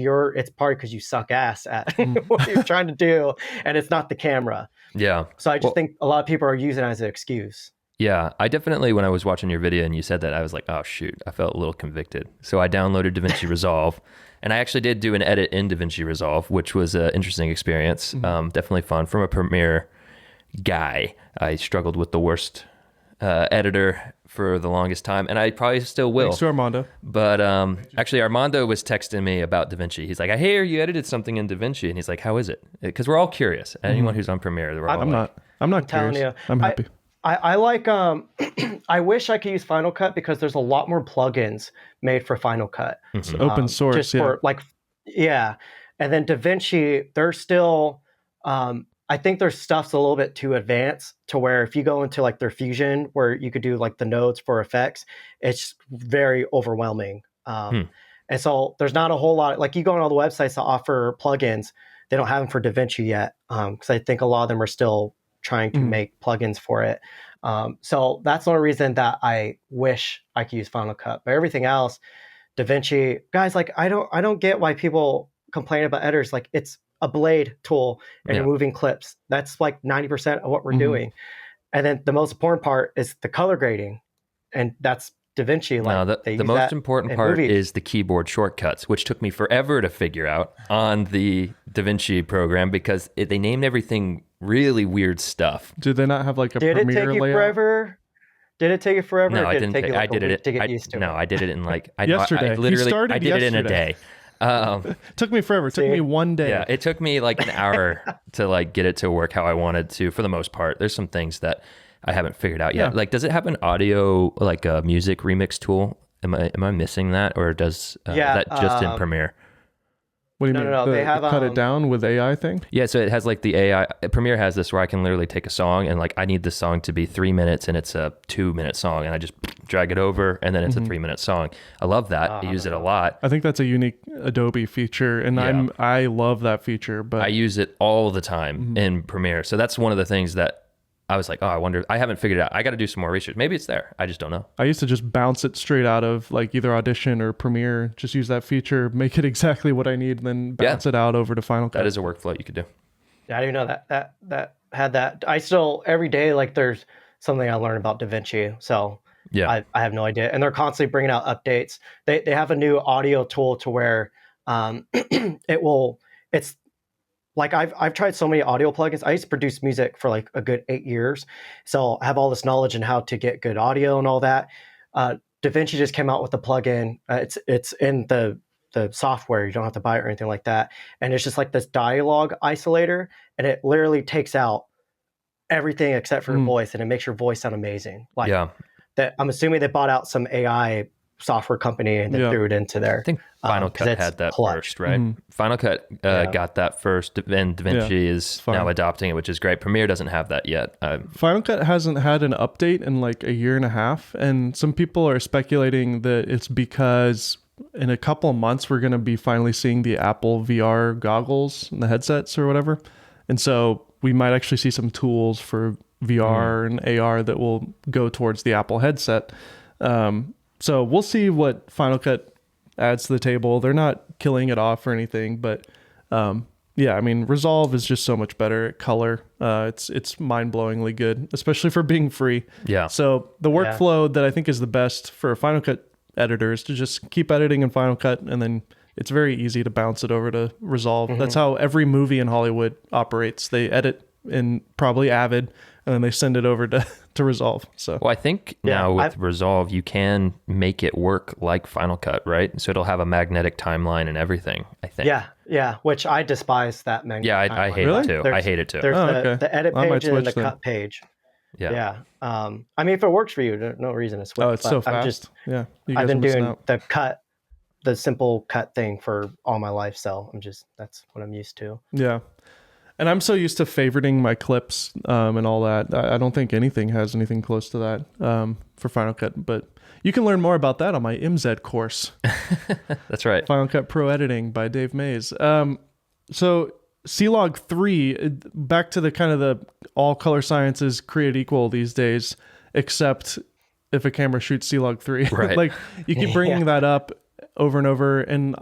probably because you suck ass at what you're trying to do, and it's not the camera. Yeah. So I just think a lot of people are using it as an excuse. Yeah, I definitely, when I was watching your video and you said that, I was like, oh shoot, I felt a little convicted. So I downloaded DaVinci Resolve, and I actually did do an edit in DaVinci Resolve, which was an interesting experience. Definitely fun. From a Premiere guy, I struggled with the worst editor for the longest time, and I probably still will. Thanks to Armando. But actually, Armando was texting me about DaVinci. He's like, I hear you edited something in DaVinci, and he's like, how is it? Because we're all curious. Anyone who's on Premiere, they're all I'm not curious. I'm happy. I like, I wish I could use Final Cut because there's a lot more plugins made for Final Cut. It's open source, just for and then DaVinci, they're still, I think their stuff's a little bit too advanced to where if you go into like their Fusion, where you could do like the nodes for effects, it's very overwhelming. And so there's not a whole lot, like you go on all the websites that offer plugins, they don't have them for DaVinci yet. Because I think a lot of them are still trying to make plugins for it. So that's the only reason that I wish I could use Final Cut. But everything else, DaVinci, guys, like I don't get why people complain about editors. Like it's a blade tool and you're moving clips. That's like 90% of what we're doing. And then the most important part is the color grading. And that's DaVinci. Like, the most important part is the keyboard shortcuts, which took me forever to figure out on the DaVinci program because they named everything really weird stuff. Do they not have like a Premiere layout? Did it take you forever? Did it take you forever? No, I didn't. I did it to get used to it. No, I did it in like yesterday. I did it in a day. Took me forever. Took me one day. Yeah, it took me like an hour to like get it to work how I wanted to. For the most part, there's some things that I haven't figured out yet. Like, does it have an audio, like a music remix tool? Am I missing that, or does that just in Premiere? What do you mean? No. They have cut it down with AI thing. Yeah, so it has like the AI. Premiere has this where I can literally take a song and like I need this song to be 3 minutes and it's a 2-minute song, and I just drag it over and then it's a 3-minute song. I love that. I use it a lot. I think that's a unique Adobe feature, and I love that feature. But I use it all the time in Premiere, so that's one of the things that I was like, oh, I wonder. I haven't figured it out. I got to do some more research. Maybe it's there. I just don't know. I used to just bounce it straight out of like either Audition or Premiere. Just use that feature, make it exactly what I need, and then bounce it out over to Final Cut. That is a workflow you could do. Yeah, I didn't know that had that. I still every day like there's something I learn about DaVinci. So I have no idea, and they're constantly bringing out updates. They have a new audio tool to where it's. Like I've tried so many audio plugins. I used to produce music for like a good 8 years. So I have all this knowledge in how to get good audio and all that. DaVinci just came out with a plugin. It's in the software. You don't have to buy it or anything like that. And it's just like this dialogue isolator. And it literally takes out everything except for voice. And it makes your voice sound amazing. Like that. I'm assuming they bought out some AI software company and then threw it into there. I think Final Cut had that first, right? Final Cut got that first, and DaVinci is now adopting it, which is great. Premiere doesn't have that yet. Final Cut hasn't had an update in like a year and a half, and some people are speculating that it's because in a couple of months we're going to be finally seeing the Apple VR goggles and the headsets or whatever, and so we might actually see some tools for VR and AR that will go towards the Apple headset. So we'll see what Final Cut adds to the table. They're not killing it off or anything, but I mean, Resolve is just so much better at color. It's mind-blowingly good, especially for being free. Yeah. So the workflow that I think is the best for a Final Cut editor is to just keep editing in Final Cut and then it's very easy to bounce it over to Resolve. That's how every movie in Hollywood operates. They edit in probably Avid, and then they send it over to Resolve. So, well, I think now with Resolve, you can make it work like Final Cut, right? So it'll have a magnetic timeline and everything, I think. Yeah, which I despise that magnetic timeline. I hate it too. I hate it too. There's the edit page and the cut page. Yeah. I mean, if it works for you, there's no reason to switch. Oh, it's so fast. I've been doing the simple cut thing for all my life, so that's what I'm used to. Yeah. And I'm so used to favoriting my clips and all that. I don't think anything has anything close to that for Final Cut, but you can learn more about that on my MZ course. That's right. Final Cut Pro Editing by Dave Mays. So C-Log 3, back to the kind of the all color sciences created equal these days, except if a camera shoots C-Log 3. Right. Like you keep bringing that up over and over, and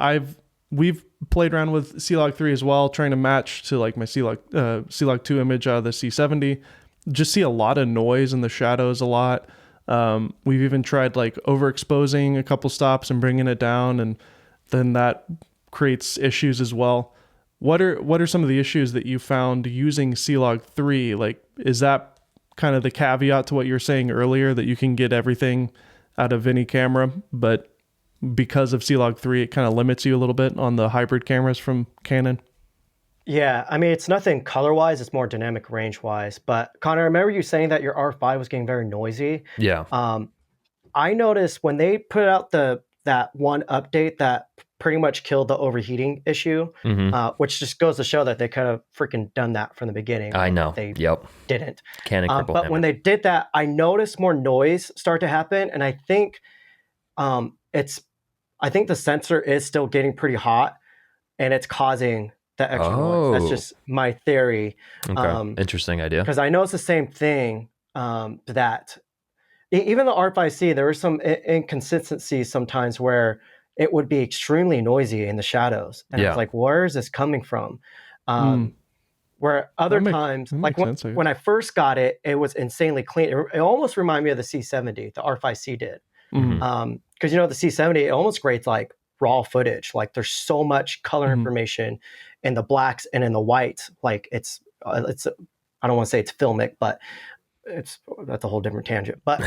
we've played around with C-Log 3 as well, trying to match to like my C-Log 2 image out of the C70. Just see a lot of noise in the shadows a lot. We've even tried like overexposing a couple stops and bringing it down, and then that creates issues as well. What are some of the issues that you found using C-Log 3? Like, is that kind of the caveat to what you were saying earlier, that you can get everything out of any camera, but because of C-Log 3, it kind of limits you a little bit on the hybrid cameras from Canon? Yeah, I mean, it's nothing color-wise, it's more dynamic range-wise. But Connor, I remember you saying that your R5 was getting very noisy. Yeah. I noticed when they put out that one update that pretty much killed the overheating issue, which just goes to show that they kind of freaking done that from the beginning. I know. They didn't. Canon crippled but when they did that, I noticed more noise start to happen, and I think the sensor is still getting pretty hot, and it's causing the extra noise. That's just my theory. Okay. Interesting idea. Because I know it's the same thing that even the R5C, there were some inconsistencies sometimes where it would be extremely noisy in the shadows. And I was like, where is this coming from? Where other times, like when I first got it, it was insanely clean. It almost reminded me of the C70, the R5C did. Because, the C70, it almost grades like raw footage. Like there's so much color information in the blacks and in the whites. Like it's I don't want to say it's filmic, but that's a whole different tangent. But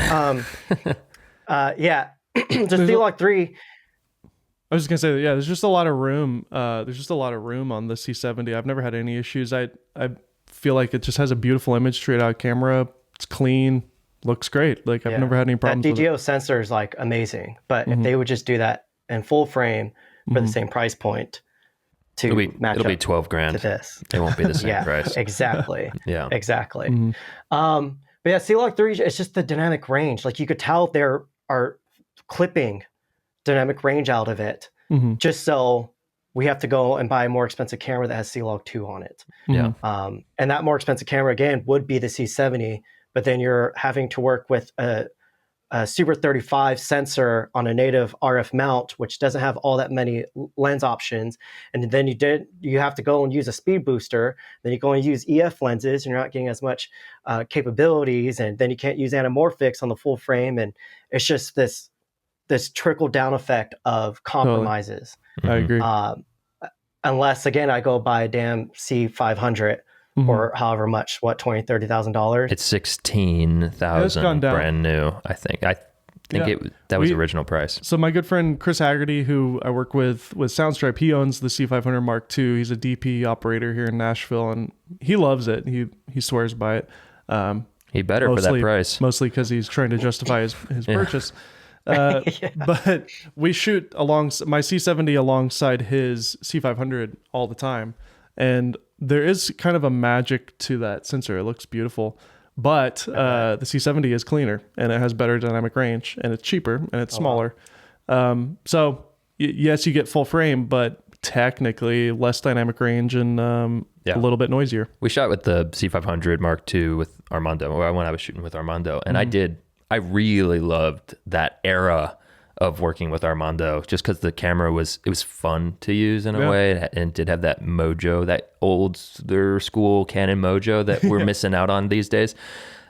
just C-Log 3. I was just gonna say, there's just a lot of room. There's just a lot of room on the C70. I've never had any issues. I feel like it just has a beautiful image straight out of camera. It's clean, looks great. Like I've never had any problems. That DGO sensor is like amazing, but if they would just do that in full frame for the same price point, it'll be $12,000 to this. It won't be the same price. Exactly. Exactly. Mm-hmm. But yeah, C-Log 3, it's just the dynamic range. Like you could tell there are clipping dynamic range out of it, just so we have to go and buy a more expensive camera that has C-Log 2 on it. Yeah. And that more expensive camera, again, would be the C70, but then you're having to work with a Super 35 sensor on a native RF mount, which doesn't have all that many lens options. And then you have to go and use a speed booster. Then you go and use EF lenses, and you're not getting as much capabilities. And then you can't use anamorphics on the full frame. And it's just this trickle down effect of compromises. Totally. I agree. Unless again, I go buy a damn C500 or however much, $20,000, $30,000. It's $16,000 brand new. I think that was original price. So my good friend Chris Haggerty, who I work with Soundstripe, he owns the C500 Mark II. He's a DP operator here in Nashville, and he loves it. He swears by it. He better for that price. Mostly because he's trying to justify his purchase. But we shoot my C70 alongside his C500 all the time. And there is kind of a magic to that sensor. It looks beautiful, but the C70 is cleaner and it has better dynamic range, and it's cheaper and it's smaller. So yes, you get full frame, but technically less dynamic range and a little bit noisier. We shot with the C500 Mark II with Armando, when I was shooting with Armando, and I really loved that era of working with Armando, just because the camera was fun to use in a way, and did have that mojo, that old school Canon mojo that we're missing out on these days.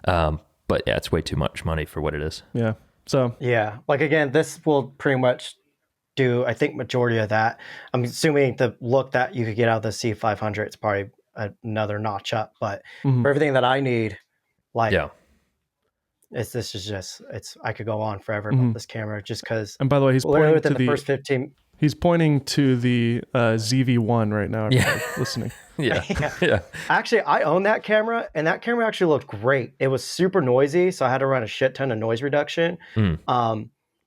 But it's way too much money for what it is. Yeah. So like again, this will pretty much do, I think, majority of that. I'm assuming the look that you could get out of the C500 is probably another notch up, but for everything that I need, like, I could go on forever about this camera just because. And by the way, he's literally pointing within to the first 15. He's pointing to the ZV-1 right now. Listening. Yeah. Actually, I own that camera, and that camera actually looked great. It was super noisy, so I had to run a shit ton of noise reduction.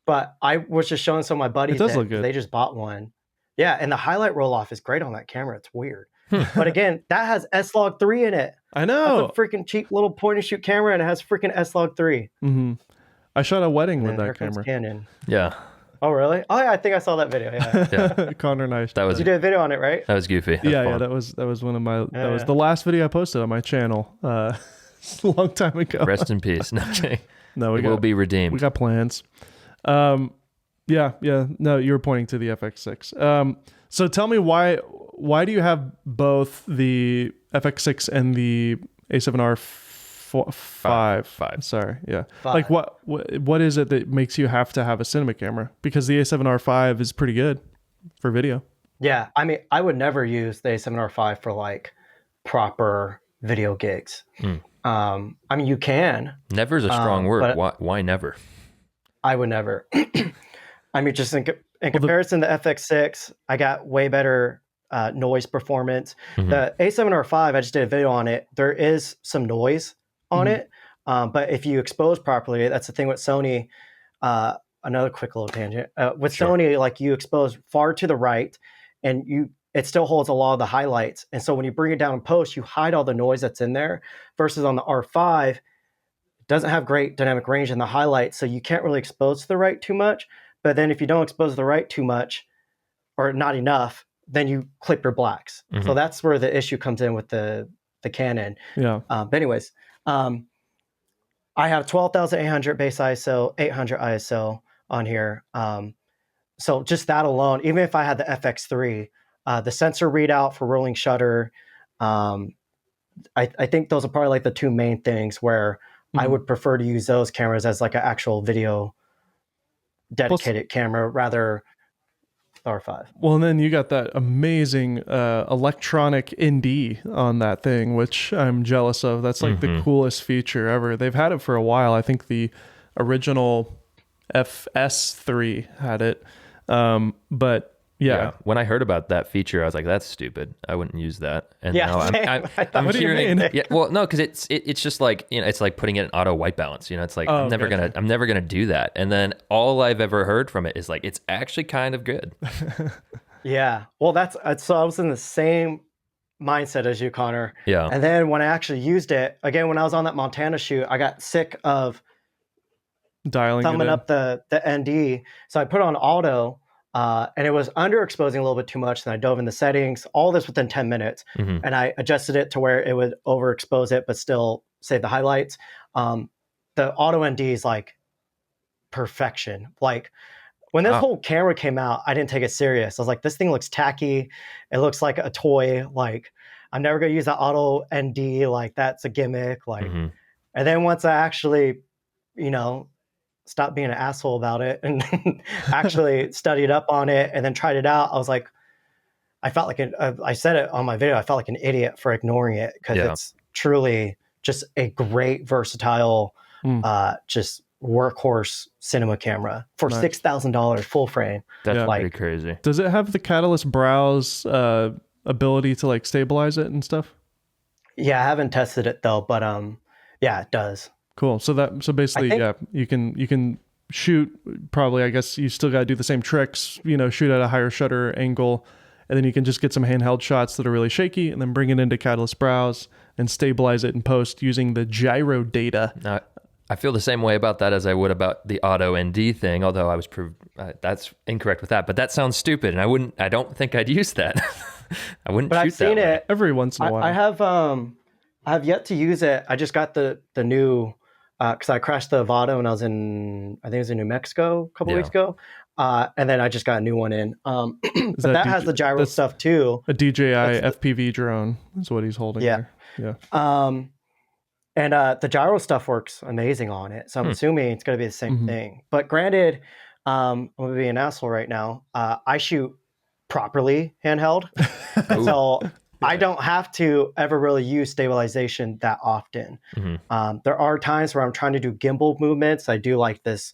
But I was just showing some of my buddies It does look good. They just bought one. Yeah, and the highlight roll-off is great on that camera. It's weird. But again, that has S-Log3 in it. I know. That's a freaking cheap little point-and-shoot camera, and it has freaking S-Log3. I shot a wedding with that camera. Canon. Yeah. Oh, really? Oh, yeah, I think I saw that video. Yeah. Connor and I. You did a video on it, right? That was goofy. That was one of my. That was the last video I posted on my channel. A long time ago. Rest in peace. No, no, it will be redeemed. We got plans. No, you were pointing to the FX6. So tell me why do you have both the FX6 and the A7R 5? Sorry, yeah. 5. Like what is it that makes you have to have a cinema camera? Because the A7R 5 is pretty good for video. Yeah, I mean, I would never use the A7R 5 for like proper video gigs. I mean, you can. Never is a strong word. Why never? I would never. I mean, just in comparison to FX6, I got way better noise performance. The A7R 5, I just did a video on it. There is some noise on it, but if you expose properly, that's the thing with Sony. Another quick little tangent. With Sony, like you expose far to the right, and it still holds a lot of the highlights. And so when you bring it down in post, you hide all the noise that's in there. Versus on the R5, it doesn't have great dynamic range in the highlights, so you can't really expose to the right too much. But then if you don't expose to the right too much, or not enough, then you clip your blacks. So that's where the issue comes in with the Canon. Yeah. But anyways, I have 12,800 base ISO, 800 ISO on here. So just that alone, even if I had the FX3, the sensor readout for rolling shutter, I think those are probably like the two main things where I would prefer to use those cameras as like an actual video dedicated camera rather R5. Well, and then you got that amazing electronic ND on that thing, which I'm jealous of. That's like the coolest feature ever. They've had it for a while. I think the original FS3 had it. But yeah. When I heard about that feature, I was like, "That's stupid. I wouldn't use that." And now I'm what hearing, do you mean? yeah, well, no, because it's just like it's like putting it in auto white balance. It's like I'm never gonna do that. And then all I've ever heard from it is like it's actually kind of good. Yeah, well, so I was in the same mindset as you, Connor. Yeah, and then when I actually used it again, when I was on that Montana shoot, I got sick of thumbing up the ND, so I put on auto. And it was underexposing a little bit too much. And I dove in the settings, all this within 10 minutes. And I adjusted it to where it would overexpose it, but still save the highlights. The auto ND is like perfection. Like when this whole camera came out, I didn't take it serious. I was like, this thing looks tacky. It looks like a toy. Like I'm never going to use that auto ND. Like that's a gimmick. Like, and then once I actually, stop being an asshole about it and actually studied up on it and then tried it out, I was like, I felt like I said it on my video, I felt like an idiot for ignoring it because it's truly just a great versatile just workhorse cinema camera for $6,000 full frame. That's pretty crazy. Does it have the Catalyst Browse ability to like stabilize it and stuff? Yeah, I haven't tested it though, but yeah, it does. Cool. So basically, you can shoot probably, I guess you still got to do the same tricks, shoot at a higher shutter angle, and then you can just get some handheld shots that are really shaky and then bring it into Catalyst Browse and stabilize it in post using the gyro data. I feel the same way about that as I would about the auto ND thing, although I was that's incorrect with that, but that sounds stupid. And I don't think I'd use that. I wouldn't but shoot I've seen that it every once in a while. I have yet to use it. I just got the new, because I crashed the Avado when I was in New Mexico a couple weeks ago. And then I just got a new one in. But that has the gyro stuff too. A DJI FPV drone is what he's holding there. Yeah. And the gyro stuff works amazing on it. So I'm assuming it's going to be the same thing. But granted, I'm gonna be an asshole right now. I shoot properly handheld, so I don't have to ever really use stabilization that often. There are times where I'm trying to do gimbal movements. I do like this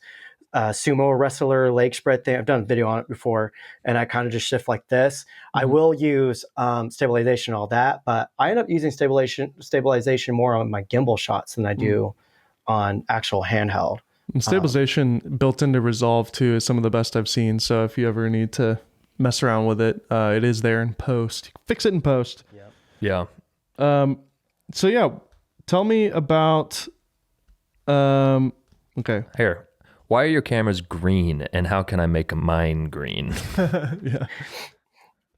sumo wrestler leg spread thing. I've done a video on it before, and I kind of just shift like this. I will use stabilization, all that, but I end up using stabilization more on my gimbal shots than I do on actual handheld. And stabilization built into Resolve too is some of the best I've seen. So if you ever need to mess around with it, it is there in post. Fix it in post. Yeah. So yeah, tell me about. Okay. Here. Why are your cameras green, and how can I make mine green?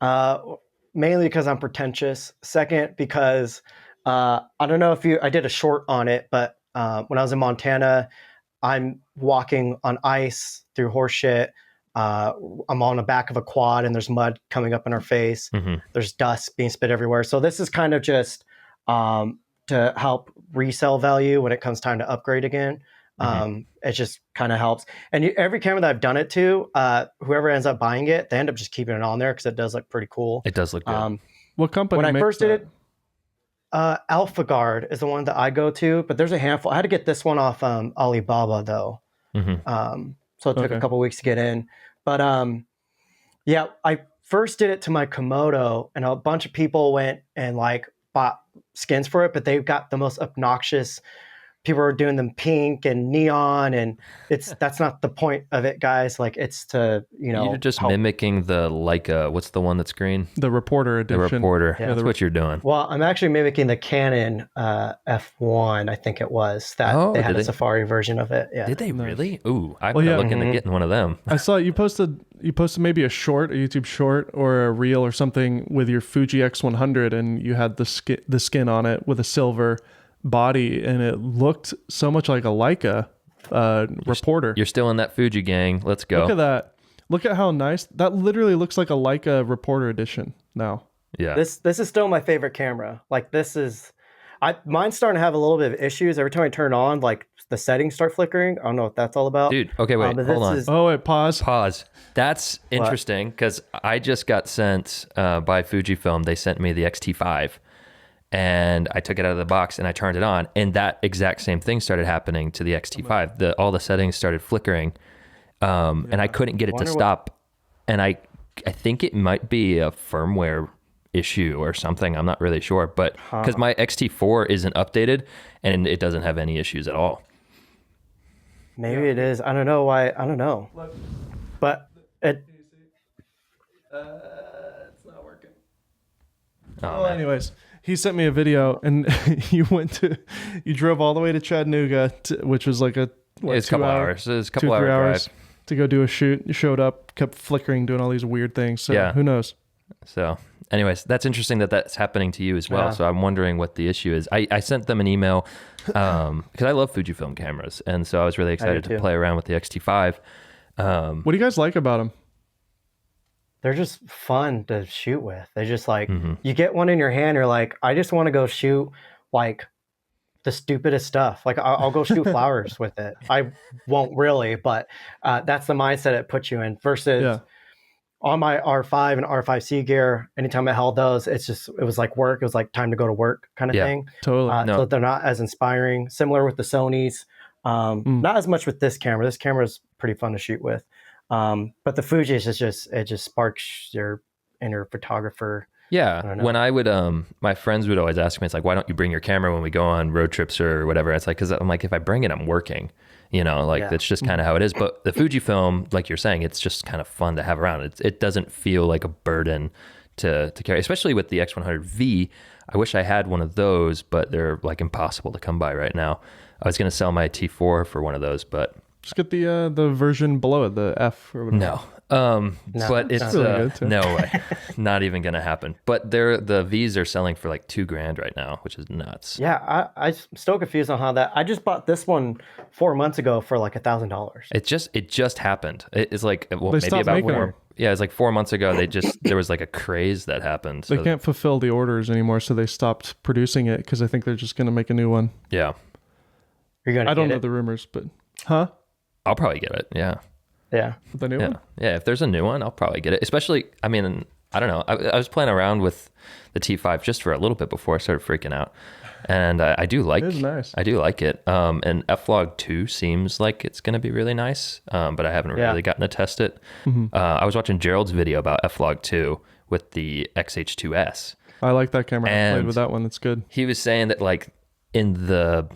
Mainly because I'm pretentious. Second, because I don't know if I did a short on it, but when I was in Montana, I'm walking on ice through horse shit. I'm on the back of a quad and there's mud coming up in our face. There's dust being spit everywhere. So this is kind of just to help resale value when it comes time to upgrade again. It just kind of helps. And every camera that I've done it to, whoever ends up buying it, they end up just keeping it on there because it does look pretty cool. It does look good. What company? When I first did it, Alpha Guard is the one that I go to, but there's a handful. I had to get this one off Alibaba though. So it took a couple weeks to get in. But yeah, I first did it to my Komodo, and a bunch of people went and like bought skins for it, but they've got the most obnoxious. People are doing them pink and neon, and that's not the point of it, guys. Like it's to, You're just mimicking the Leica. What's the one that's green? The Reporter edition. The Reporter. Yeah, that's what you're doing. Well, I'm actually mimicking the Canon F1, I think it was. They had a Safari version of it. Yeah. Did they really? Ooh, I'm looking at getting one of them. I saw you posted maybe a YouTube short or a reel or something with your Fuji X100, and you had the skin on it with a silver body, and it looked so much like a Leica Reporter. You're still in that Fuji gang. Let's go. Look at that. Look at how nice that literally looks, like a Leica Reporter edition now. Yeah. This is still my favorite camera. Like mine's starting to have a little bit of issues. Every time I turn it on, like the settings start flickering. I don't know what that's all about. Dude, okay, wait, hold on. Wait, pause. That's interesting because I just got sent by Fujifilm. They sent me the X-T5. And I took it out of the box and I turned it on, and that exact same thing started happening to the X-T5. All the settings started flickering, and I couldn't get it to stop. And I think it might be a firmware issue or something. I'm not really sure, but because my X-T4 isn't updated and it doesn't have any issues at all. Maybe it is. I don't know why. I don't know, but it. It's not working. Well, anyways. He sent me a video, and you drove all the way to Chattanooga, which was like it's a couple hours. It's a couple hour drive to go do a shoot. You showed up, kept flickering, doing all these weird things. So who knows? So anyways, that's interesting that's happening to you as well. Yeah. So I'm wondering what the issue is. I sent them an email because I love Fujifilm cameras, and so I was really excited to play around with the X-T5. What do you guys like about them? They're just fun to shoot with. They just like, you get one in your hand, you're like, I just want to go shoot like the stupidest stuff. Like I'll go shoot flowers with it. I won't really, but that's the mindset it puts you in versus on my R5 and R5C gear. Anytime I held those, it was like work. It was like time to go to work kind of thing. Totally. So they're not as inspiring. Similar with the Sonys. Not as much with this camera. This camera is pretty fun to shoot with. But the Fuji is just sparks your inner photographer. Yeah. When I would, my friends would always ask me, it's like, why don't you bring your camera when we go on road trips or whatever? It's like, cause I'm like, if I bring it, I'm working, that's just kind of how it is. But the Fujifilm, like you're saying, it's just kind of fun to have around. It doesn't feel like a burden to carry, especially with the X100V. I wish I had one of those, but they're like impossible to come by right now. I was going to sell my T4 for one of those, but just get the version below it, the F or whatever. No, but it's really no way, not even gonna happen. But the V's are selling for like $2,000 right now, which is nuts. Yeah, I'm still confused on how that. I just bought this one 4 months ago for like $1,000. It just happened. It's like maybe about 4. Yeah, it's like 4 months ago. There was like a craze that happened. They can't fulfill the orders anymore, so they stopped producing it because I think they're just gonna make a new one. Yeah, I don't know the rumors, but I'll probably get it. Yeah. Yeah. The new Yeah. one? Yeah. If there's a new one, I'll probably get it. Especially, I mean, I don't know. I was playing around with the T5 just for a little bit before I started freaking out. And I do like It is nice. I do like it. And F-Log 2 seems like it's going to be really nice. But I haven't really gotten to test it. I was watching Gerald's video about F-Log 2 with the XH2S. I like that camera. I And played with that one. It's good. He was saying that like in the,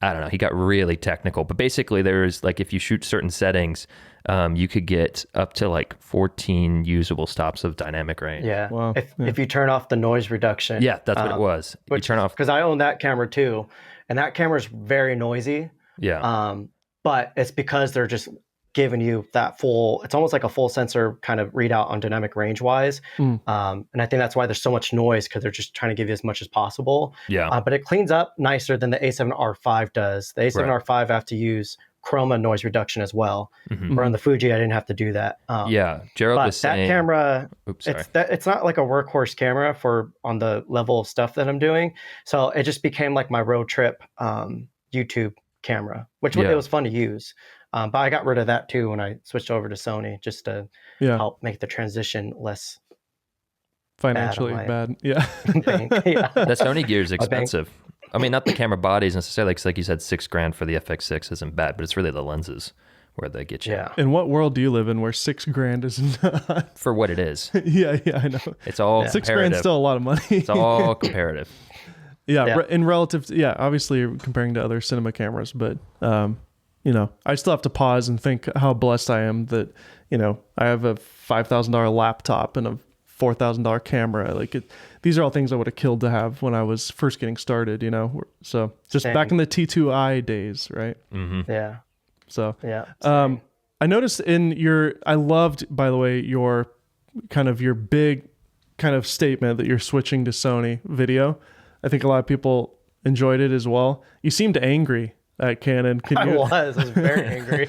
I don't know, he got really technical, but basically there's like, if you shoot certain settings, you could get up to like 14 usable stops of dynamic range. Yeah. Wow. If you turn off the noise reduction. Yeah, that's what it was. You turn off. Because I own that camera too. And that camera is very noisy. Yeah. But it's because they're just giving you that full, it's almost like a full sensor kind of readout on dynamic range wise. And I think that's why there's so much noise, because they're just trying to give you as much as possible. Yeah. But it cleans up nicer than the A7R5 does. The A7R5 I have to use chroma noise reduction as well. Where on the Fuji, I didn't have to do that. Yeah. Gerald But was saying. that camera, Oops, sorry. it's not like a workhorse camera for on the level of stuff that I'm doing. So it just became like my road trip YouTube camera, which it was fun to use. But I got rid of that too when I switched over to Sony, just to help make the transition less financially bad. Yeah. yeah. That Sony gear is expensive. I mean, not the camera bodies necessarily, because like you said, $6,000 for the FX6 isn't bad, but it's really the lenses where they get you. Yeah. In what world do you live in where $6,000 is not? For what it is. Yeah, I know. It's all $6,000 is still a lot of money. It's all comparative. Yeah, in relative to, obviously you're comparing to other cinema cameras, but you know, I still have to pause and think how blessed I am that, you know, I have a $5,000 laptop and a $4,000 camera. Like these are all things I would have killed to have when I was first getting started, you know. So just back in the T2i days, right? Mm-hmm. Yeah. So yeah. I noticed I loved, by the way, your big kind of statement that you're switching to Sony video. I think a lot of people enjoyed it as well. You seemed angry at Canon. I was very angry.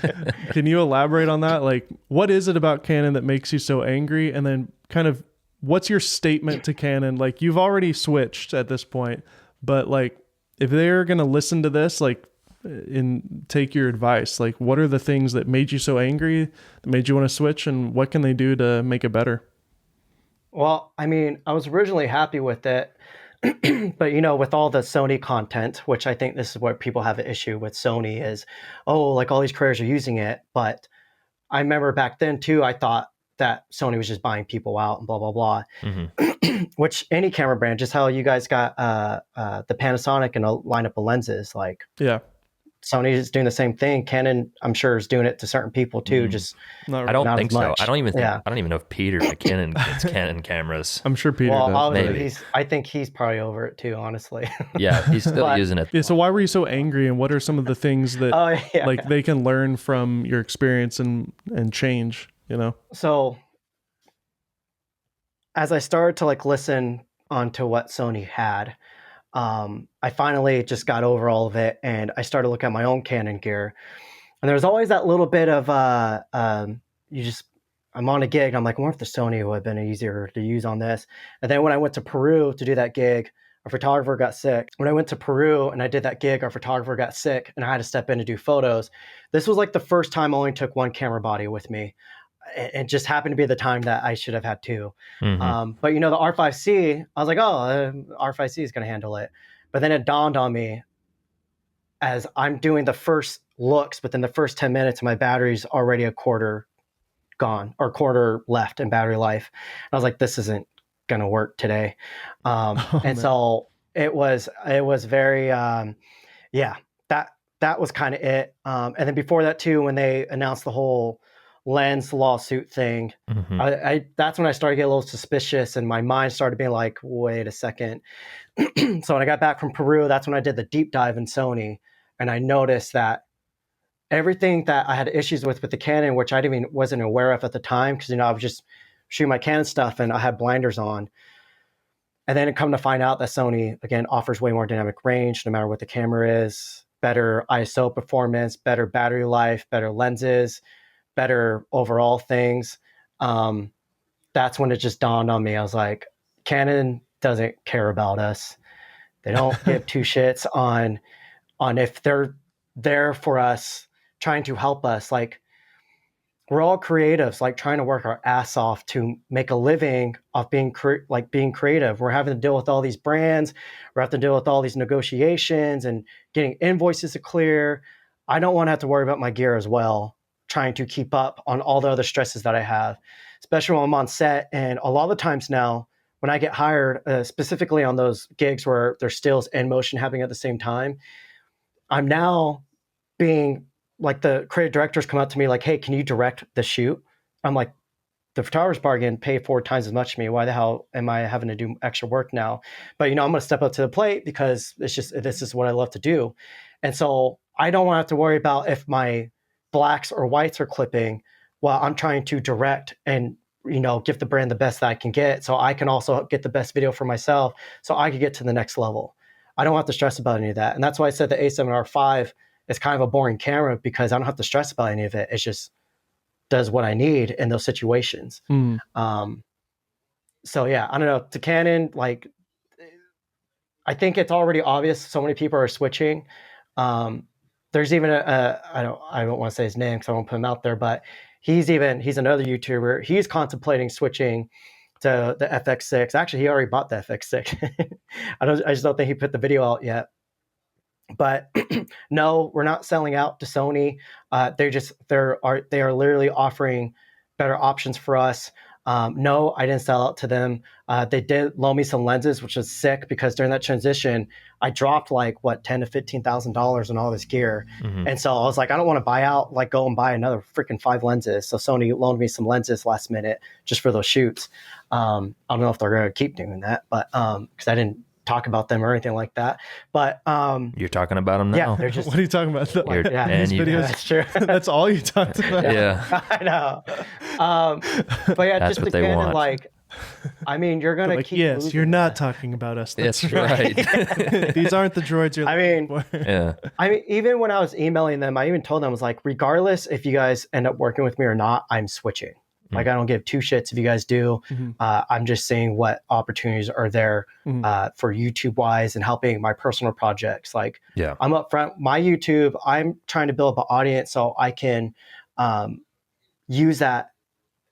Can you elaborate on that? Like, what is it about Canon that makes you so angry? And then kind of what's your statement to Canon? Like, you've already switched at this point, but like, if they're going to listen to this, like, and take your advice, like, what are the things that made you so angry, that made you want to switch, and what can they do to make it better? Well, I mean, I was originally happy with it. But, you know, with all the Sony content, which I think this is where people have an issue with Sony is, like all these creators are using it. But I remember back then, too, I thought that Sony was just buying people out and blah, blah, blah, which any camera brand, just how you guys got the Panasonic and a lineup of lenses, like Sony is doing the same thing. Canon, I'm sure, is doing it to certain people too. Just I don't think so. I don't even know if Peter at Canon gets Canon cameras. I'm sure Peter does. Maybe. I think he's probably over it too, honestly. Yeah, he's still using it. Yeah. So why were you so angry, and what are some of the things that like they can learn from your experience and change? You know. So as I started to like listen onto what Sony had. I finally just got over all of it, and I started looking at my own Canon gear. And there's always that little bit of I'm on a gig, and I'm like, I wonder if the Sony would have been easier to use on this. And then when I went to Peru to do that gig, our photographer got sick. When I went to Peru and I did that gig, our photographer got sick, and I had to step in to do photos. This was like the first time I only took one camera body with me. It just happened to be the time that I should have had two. But you know, the R5C, I was like, R5C is going to handle it. But then it dawned on me as I'm doing the first looks, but then the first 10 minutes, my battery's already a quarter gone or quarter left in battery life. And I was like, this isn't going to work today. So it was very, that was kind of it. And then before that too, when they announced the whole lens lawsuit thing, that's when I started getting a little suspicious, and my mind started being like, wait a second. So when I got back from Peru, that's when I did the deep dive in Sony, and I noticed that everything that I had issues with the Canon, which I wasn't aware of at the time, because, you know, I was just shooting my Canon stuff and I had blinders on. And then it come to find out that Sony, again, offers way more dynamic range, no matter what the camera is, better ISO performance, better battery life, better lenses, better overall things. That's when it just dawned on me. I was like, Canon doesn't care about us. They don't give two shits on if they're there for us, trying to help us. Like, we're all creatives, like trying to work our ass off to make a living off being being creative. We're having to deal with all these brands. We're having to deal with all these negotiations and getting invoices to clear. I don't want to have to worry about my gear as well, trying to keep up on all the other stresses that I have, especially when I'm on set. And a lot of the times now, when I get hired, specifically on those gigs where there's stills and motion happening at the same time, I'm now being like, the creative directors come up to me like, hey, can you direct the shoot? I'm like, the photographer's bargain pay 4 times as much to me. Why the hell am I having to do extra work now? But, I'm going to step up to the plate because this is what I love to do. And so I don't want to have to worry about if my blacks or whites are clipping while I'm trying to direct and, give the brand the best that I can get. So I can also get the best video for myself so I can get to the next level. I don't have to stress about any of that. And that's why I said the A7R5 is kind of a boring camera, because I don't have to stress about any of it. It just does what I need in those situations. So yeah, I don't know. To Canon, like, I think it's already obvious. So many people are switching. There's even I don't want to say his name because I won't put him out there, but he's another YouTuber. He's contemplating switching to the FX6. Actually, he already bought the FX6. I just don't think he put the video out yet. But no, we're not selling out to Sony. They are literally offering better options for us. No, I didn't sell out to them. They did loan me some lenses, which was sick, because during that transition, I dropped like $10,000 to $15,000 on all this gear, and so I was like, I don't want to buy out, like go and buy another freaking 5 lenses. So Sony loaned me some lenses last minute just for those shoots. I don't know if they're going to keep doing that, but because I didn't talk about them or anything like that, but you're talking about them now. Yeah, they're just. What are you talking about? These videos. That's true. That's all you talked about. Yeah, I know. But yeah, that's just what they again, want. like, I mean, you're gonna Like, keep. yes, you're not talking about us. That's right. These aren't the droids you're. I mean, for. Yeah. I mean, even when I was emailing them, I even told them, I was like, regardless if you guys end up working with me or not, I'm switching. Like, I don't give 2 shits if you guys do. I'm just seeing what opportunities are there for YouTube wise and helping my personal projects. Like, Yeah. I'm up front. My YouTube, I'm trying to build up an audience so I can use that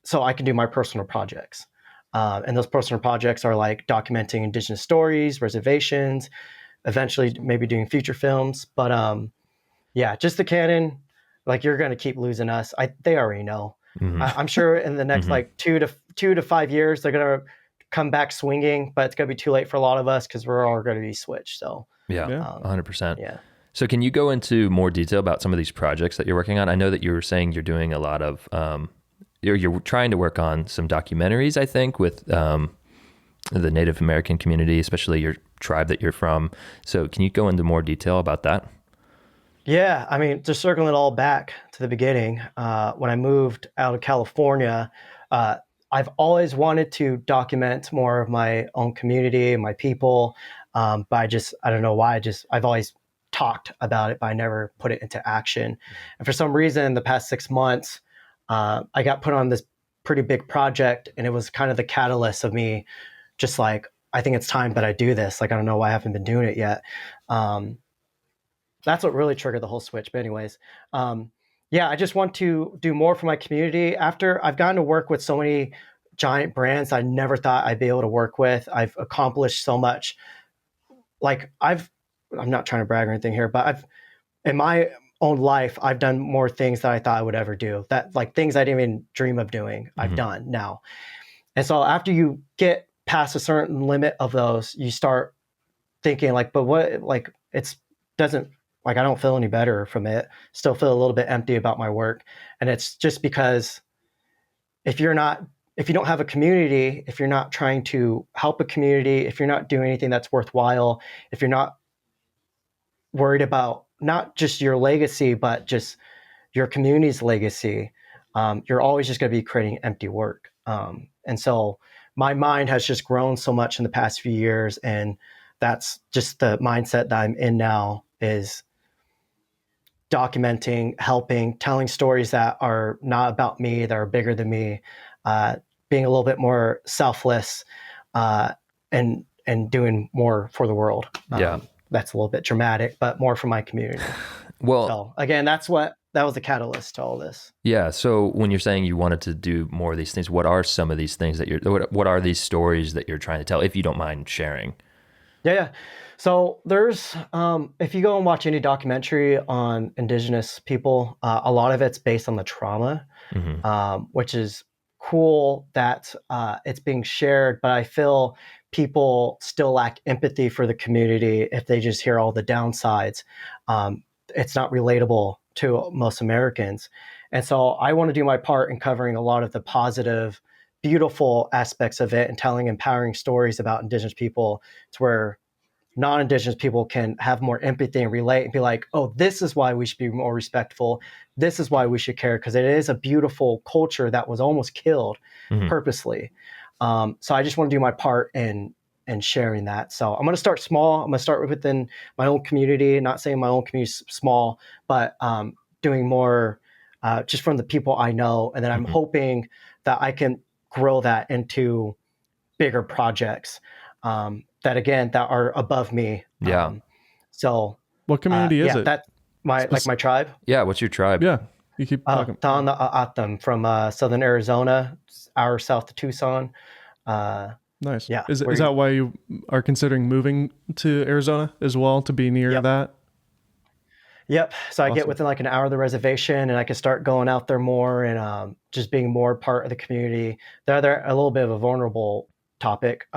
so I can do my personal projects. And those personal projects are like documenting Indigenous stories, reservations, eventually maybe doing feature films. But yeah, just the Canon, like, you're going to keep losing us. They already know. I'm sure in the next like 2 to 5 years, they're going to come back swinging, but it's going to be too late for a lot of us because we're all going to be switched. So Yeah, 100%. Yeah. So can you go into more detail about some of these projects that you're working on? I know that you were saying you're doing a lot of, you're trying to work on some documentaries, I think, with the Native American community, especially your tribe that you're from. So can you go into more detail about that? Yeah, I mean, just circling it all back to the beginning, when I moved out of California, I've always wanted to document more of my own community, my people, but I don't know why, I've always talked about it, but I never put it into action. And for some reason, the past 6 months, I got put on this pretty big project, and it was kind of the catalyst of me just like, I think it's time that I do this. Like, I don't know why I haven't been doing it yet. That's what really triggered the whole switch. But anyways, yeah, I just want to do more for my community. After I've gotten to work with so many giant brands I never thought I'd be able to work with, I've accomplished so much. Like, I'm not trying to brag or anything here, but in my own life, I've done more things that I thought I would ever do. That, like, things I didn't even dream of doing, I've done now. And so after you get past a certain limit of those, you start thinking like, but what, like, doesn't, like, I don't feel any better from it. Still feel a little bit empty about my work. And it's just because if you don't have a community, if you're not trying to help a community, if you're not doing anything that's worthwhile, if you're not worried about not just your legacy, but just your community's legacy, you're always just going to be creating empty work. And so my mind has just grown so much in the past few years. And that's just the mindset that I'm in now, is documenting, helping, telling stories that are not about me, that are bigger than me, being a little bit more selfless, and doing more for the world. Yeah. That's a little bit dramatic, but more for my community. Well, So again, that's what the catalyst to all this. Yeah. So when you're saying you wanted to do more of these things, what are some of these things that what are these stories that you're trying to tell, if you don't mind sharing? Yeah. So there's, if you go and watch any documentary on Indigenous people, a lot of it's based on the trauma, which is cool that it's being shared. But I feel people still lack empathy for the community if they just hear all the downsides. It's not relatable to most Americans. And so I want to do my part in covering a lot of the positive, beautiful aspects of it and telling empowering stories about Indigenous people to where non-Indigenous people can have more empathy and relate and be like, oh, this is why we should be more respectful. This is why we should care, because it is a beautiful culture that was almost killed purposely. So I just want to do my part in sharing that. So I'm going to start small. I'm going to start within my own community, not saying my own community is small, but doing more just from the people I know. And then I'm hoping that I can grow that into bigger projects. That are above me. Yeah. So what community is it? That my tribe. Yeah. What's your tribe? Yeah. You keep talking. Don Atam from southern Arizona, hour south of Tucson. Nice. Yeah. Is that why you are considering moving to Arizona as well, to be near that? Yep. So I get within like an hour of the reservation, and I can start going out there more and just being more part of the community. They're a little bit of a vulnerable topic.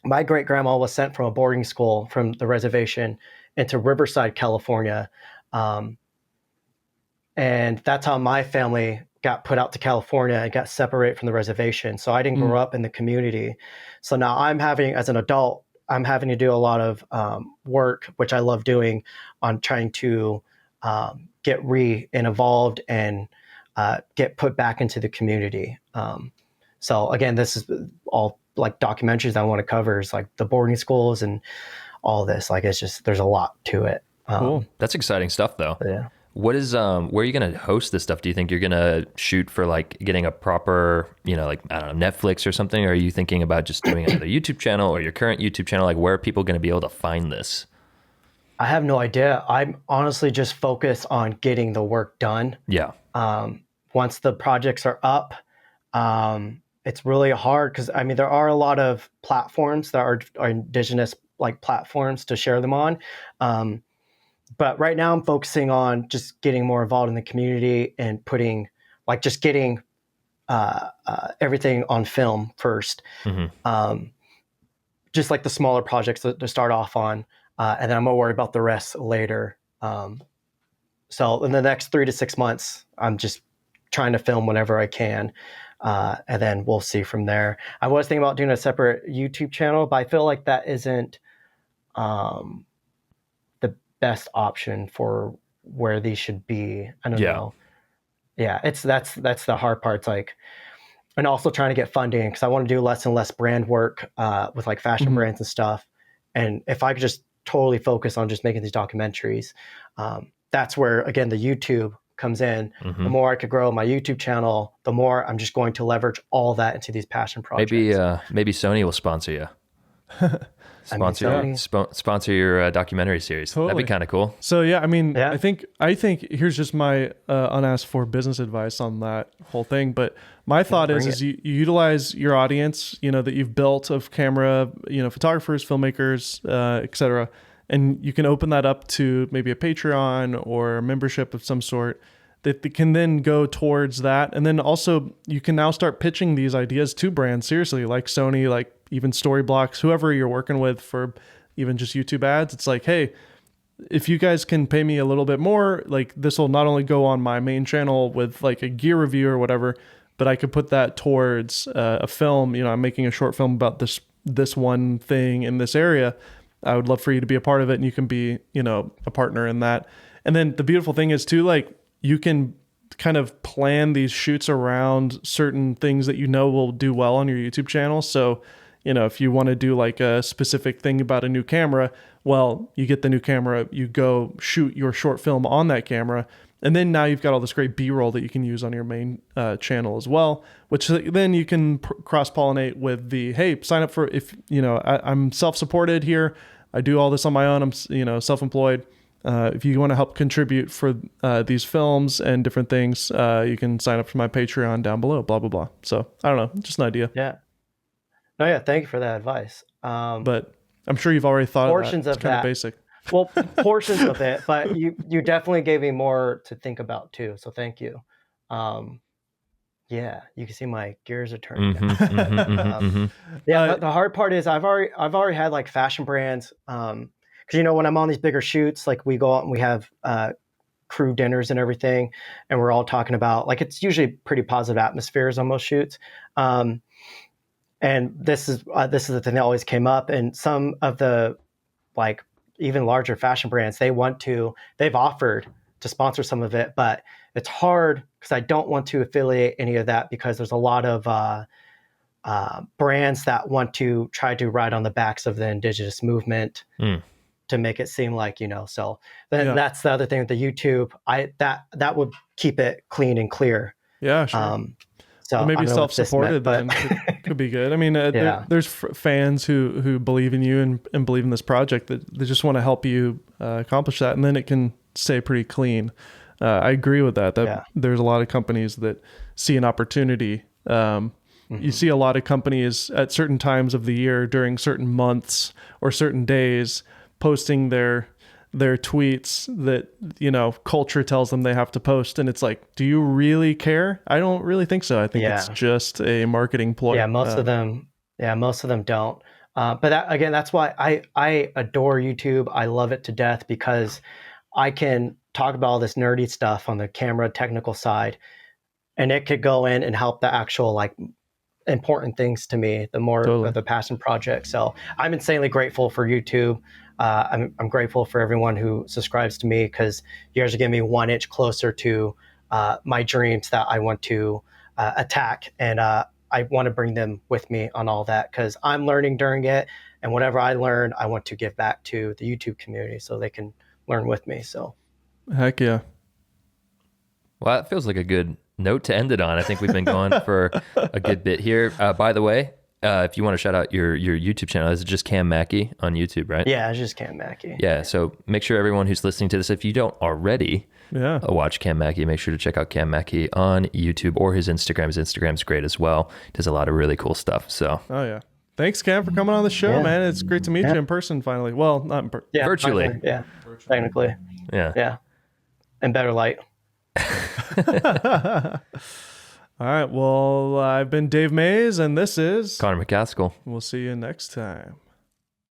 My great grandma was sent from a boarding school from the reservation into Riverside, California. And that's how my family got put out to California and got separated from the reservation. So I didn't grow up in the community. So now as an adult, I'm having to do a lot of work, which I love doing, on trying to get involved and get put back into the community. So again, this is all like documentaries I want to cover, is like the boarding schools and all this. Like, it's just, there's a lot to it. Cool. That's exciting stuff though. Yeah. What is, where are you going to host this stuff? Do you think you're going to shoot for like getting a proper, like, I don't know, Netflix or something? Or are you thinking about just doing another YouTube channel or your current YouTube channel? Like, where are people going to be able to find this? I have no idea. I'm honestly just focused on getting the work done. Yeah. Once the projects are up, it's really hard because there are a lot of platforms that are Indigenous like platforms to share them on. But right now I'm focusing on just getting more involved in the community and getting everything on film first. Just like the smaller projects to start off on. And then I'm gonna worry about the rest later. So in the next 3 to 6 months, I'm just trying to film whenever I can. And then we'll see from there. I was thinking about doing a separate YouTube channel, but I feel like that isn't the best option for where these should be. I don't know. Yeah, that's the hard part. It's like, and also trying to get funding, because I want to do less and less brand work with like fashion brands and stuff. And if I could just totally focus on just making these documentaries, that's where, again, the YouTube comes in. The more I could grow my YouTube channel, the more I'm just going to leverage all that into these passion projects. Maybe Sony will sponsor you. Sponsor your documentary series. Totally. That'd be kind of cool. So yeah, I think here's just my unasked for business advice on that whole thing. But my thought is you utilize your audience, that you've built of camera, photographers, filmmakers, etc. And you can open that up to maybe a Patreon or a membership of some sort that can then go towards that. And then also you can now start pitching these ideas to brands, seriously, like Sony, like even Storyblocks, whoever you're working with for even just YouTube ads. It's like, hey, if you guys can pay me a little bit more, like this will not only go on my main channel with like a gear review or whatever, but I could put that towards a film. I'm making a short film about this one thing in this area. I would love for you to be a part of it, and you can be, a partner in that. And then the beautiful thing is too, like, you can kind of plan these shoots around certain things that will do well on your YouTube channel. So, if you want to do like a specific thing about a new camera, well, you get the new camera, you go shoot your short film on that camera, and then now you've got all this great B-roll that you can use on your main channel as well, which then you can cross-pollinate with the, hey, sign up for, if, I'm self-supported here, I do all this on my own, I'm, self-employed, if you want to help contribute for these films and different things, you can sign up for my Patreon down below, blah, blah, blah. So I don't know, just an idea. Yeah. No, yeah. Thank you for that advice. But I'm sure you've already thought portions of that. It's kind of basic. Well, portions of it, but you definitely gave me more to think about too. So thank you. Yeah, you can see my gears are turning. Yeah, the hard part is I've already had like fashion brands. Because when I'm on these bigger shoots, like we go out and we have crew dinners and everything, and we're all talking about, like, it's usually pretty positive atmospheres on most shoots. And this is the thing that always came up, and some of the like even larger fashion brands, they've offered to sponsor some of it, but it's hard because I don't want to affiliate any of that, because there's a lot of brands that want to try to ride on the backs of the indigenous movement to make it seem like, so then that's the other thing with the YouTube. That would keep it clean and clear. Yeah, sure. So maybe self-supported then could be good. I mean, there's fans who believe in you and believe in this project, that they just want to help you accomplish that, and then it can stay pretty clean. I agree with that. There's a lot of companies that see an opportunity. You see a lot of companies at certain times of the year, during certain months or certain days, posting their tweets that, culture tells them they have to post. And it's like, do you really care? I don't really think so. I think it's just a marketing ploy. Yeah, most of them don't. But that's why I adore YouTube. I love it to death, because I can talk about all this nerdy stuff on the camera technical side, and it could go in and help the actual like important things to me, the more of the passion project. So I'm insanely grateful for YouTube. I'm grateful for everyone who subscribes to me, because you guys are getting me 1 inch closer to my dreams that I want to attack. And I want to bring them with me on all that, because I'm learning during it. And whatever I learn, I want to give back to the YouTube community so they can learn with me. So heck yeah. Well, that feels like a good note to end it on. I think we've been going for a good bit here. By the way, if you want to shout out your YouTube channel, is it just Cam Mackey on YouTube, right? Yeah, it's just Cam Mackey. Yeah, so make sure everyone who's listening to this, if you don't already watch Cam Mackey, make sure to check out Cam Mackey on YouTube or his Instagram. His Instagram's great as well. Does a lot of really cool stuff. So. Oh yeah. Thanks, Cam, for coming on the show, man. It's great to meet you in person finally. Well, not in person. Yeah, virtually. Finally. Yeah, technically. Yeah. Yeah. And better light. All right. Well, I've been Dave Mays, and this is Connor McCaskill. We'll see you next time.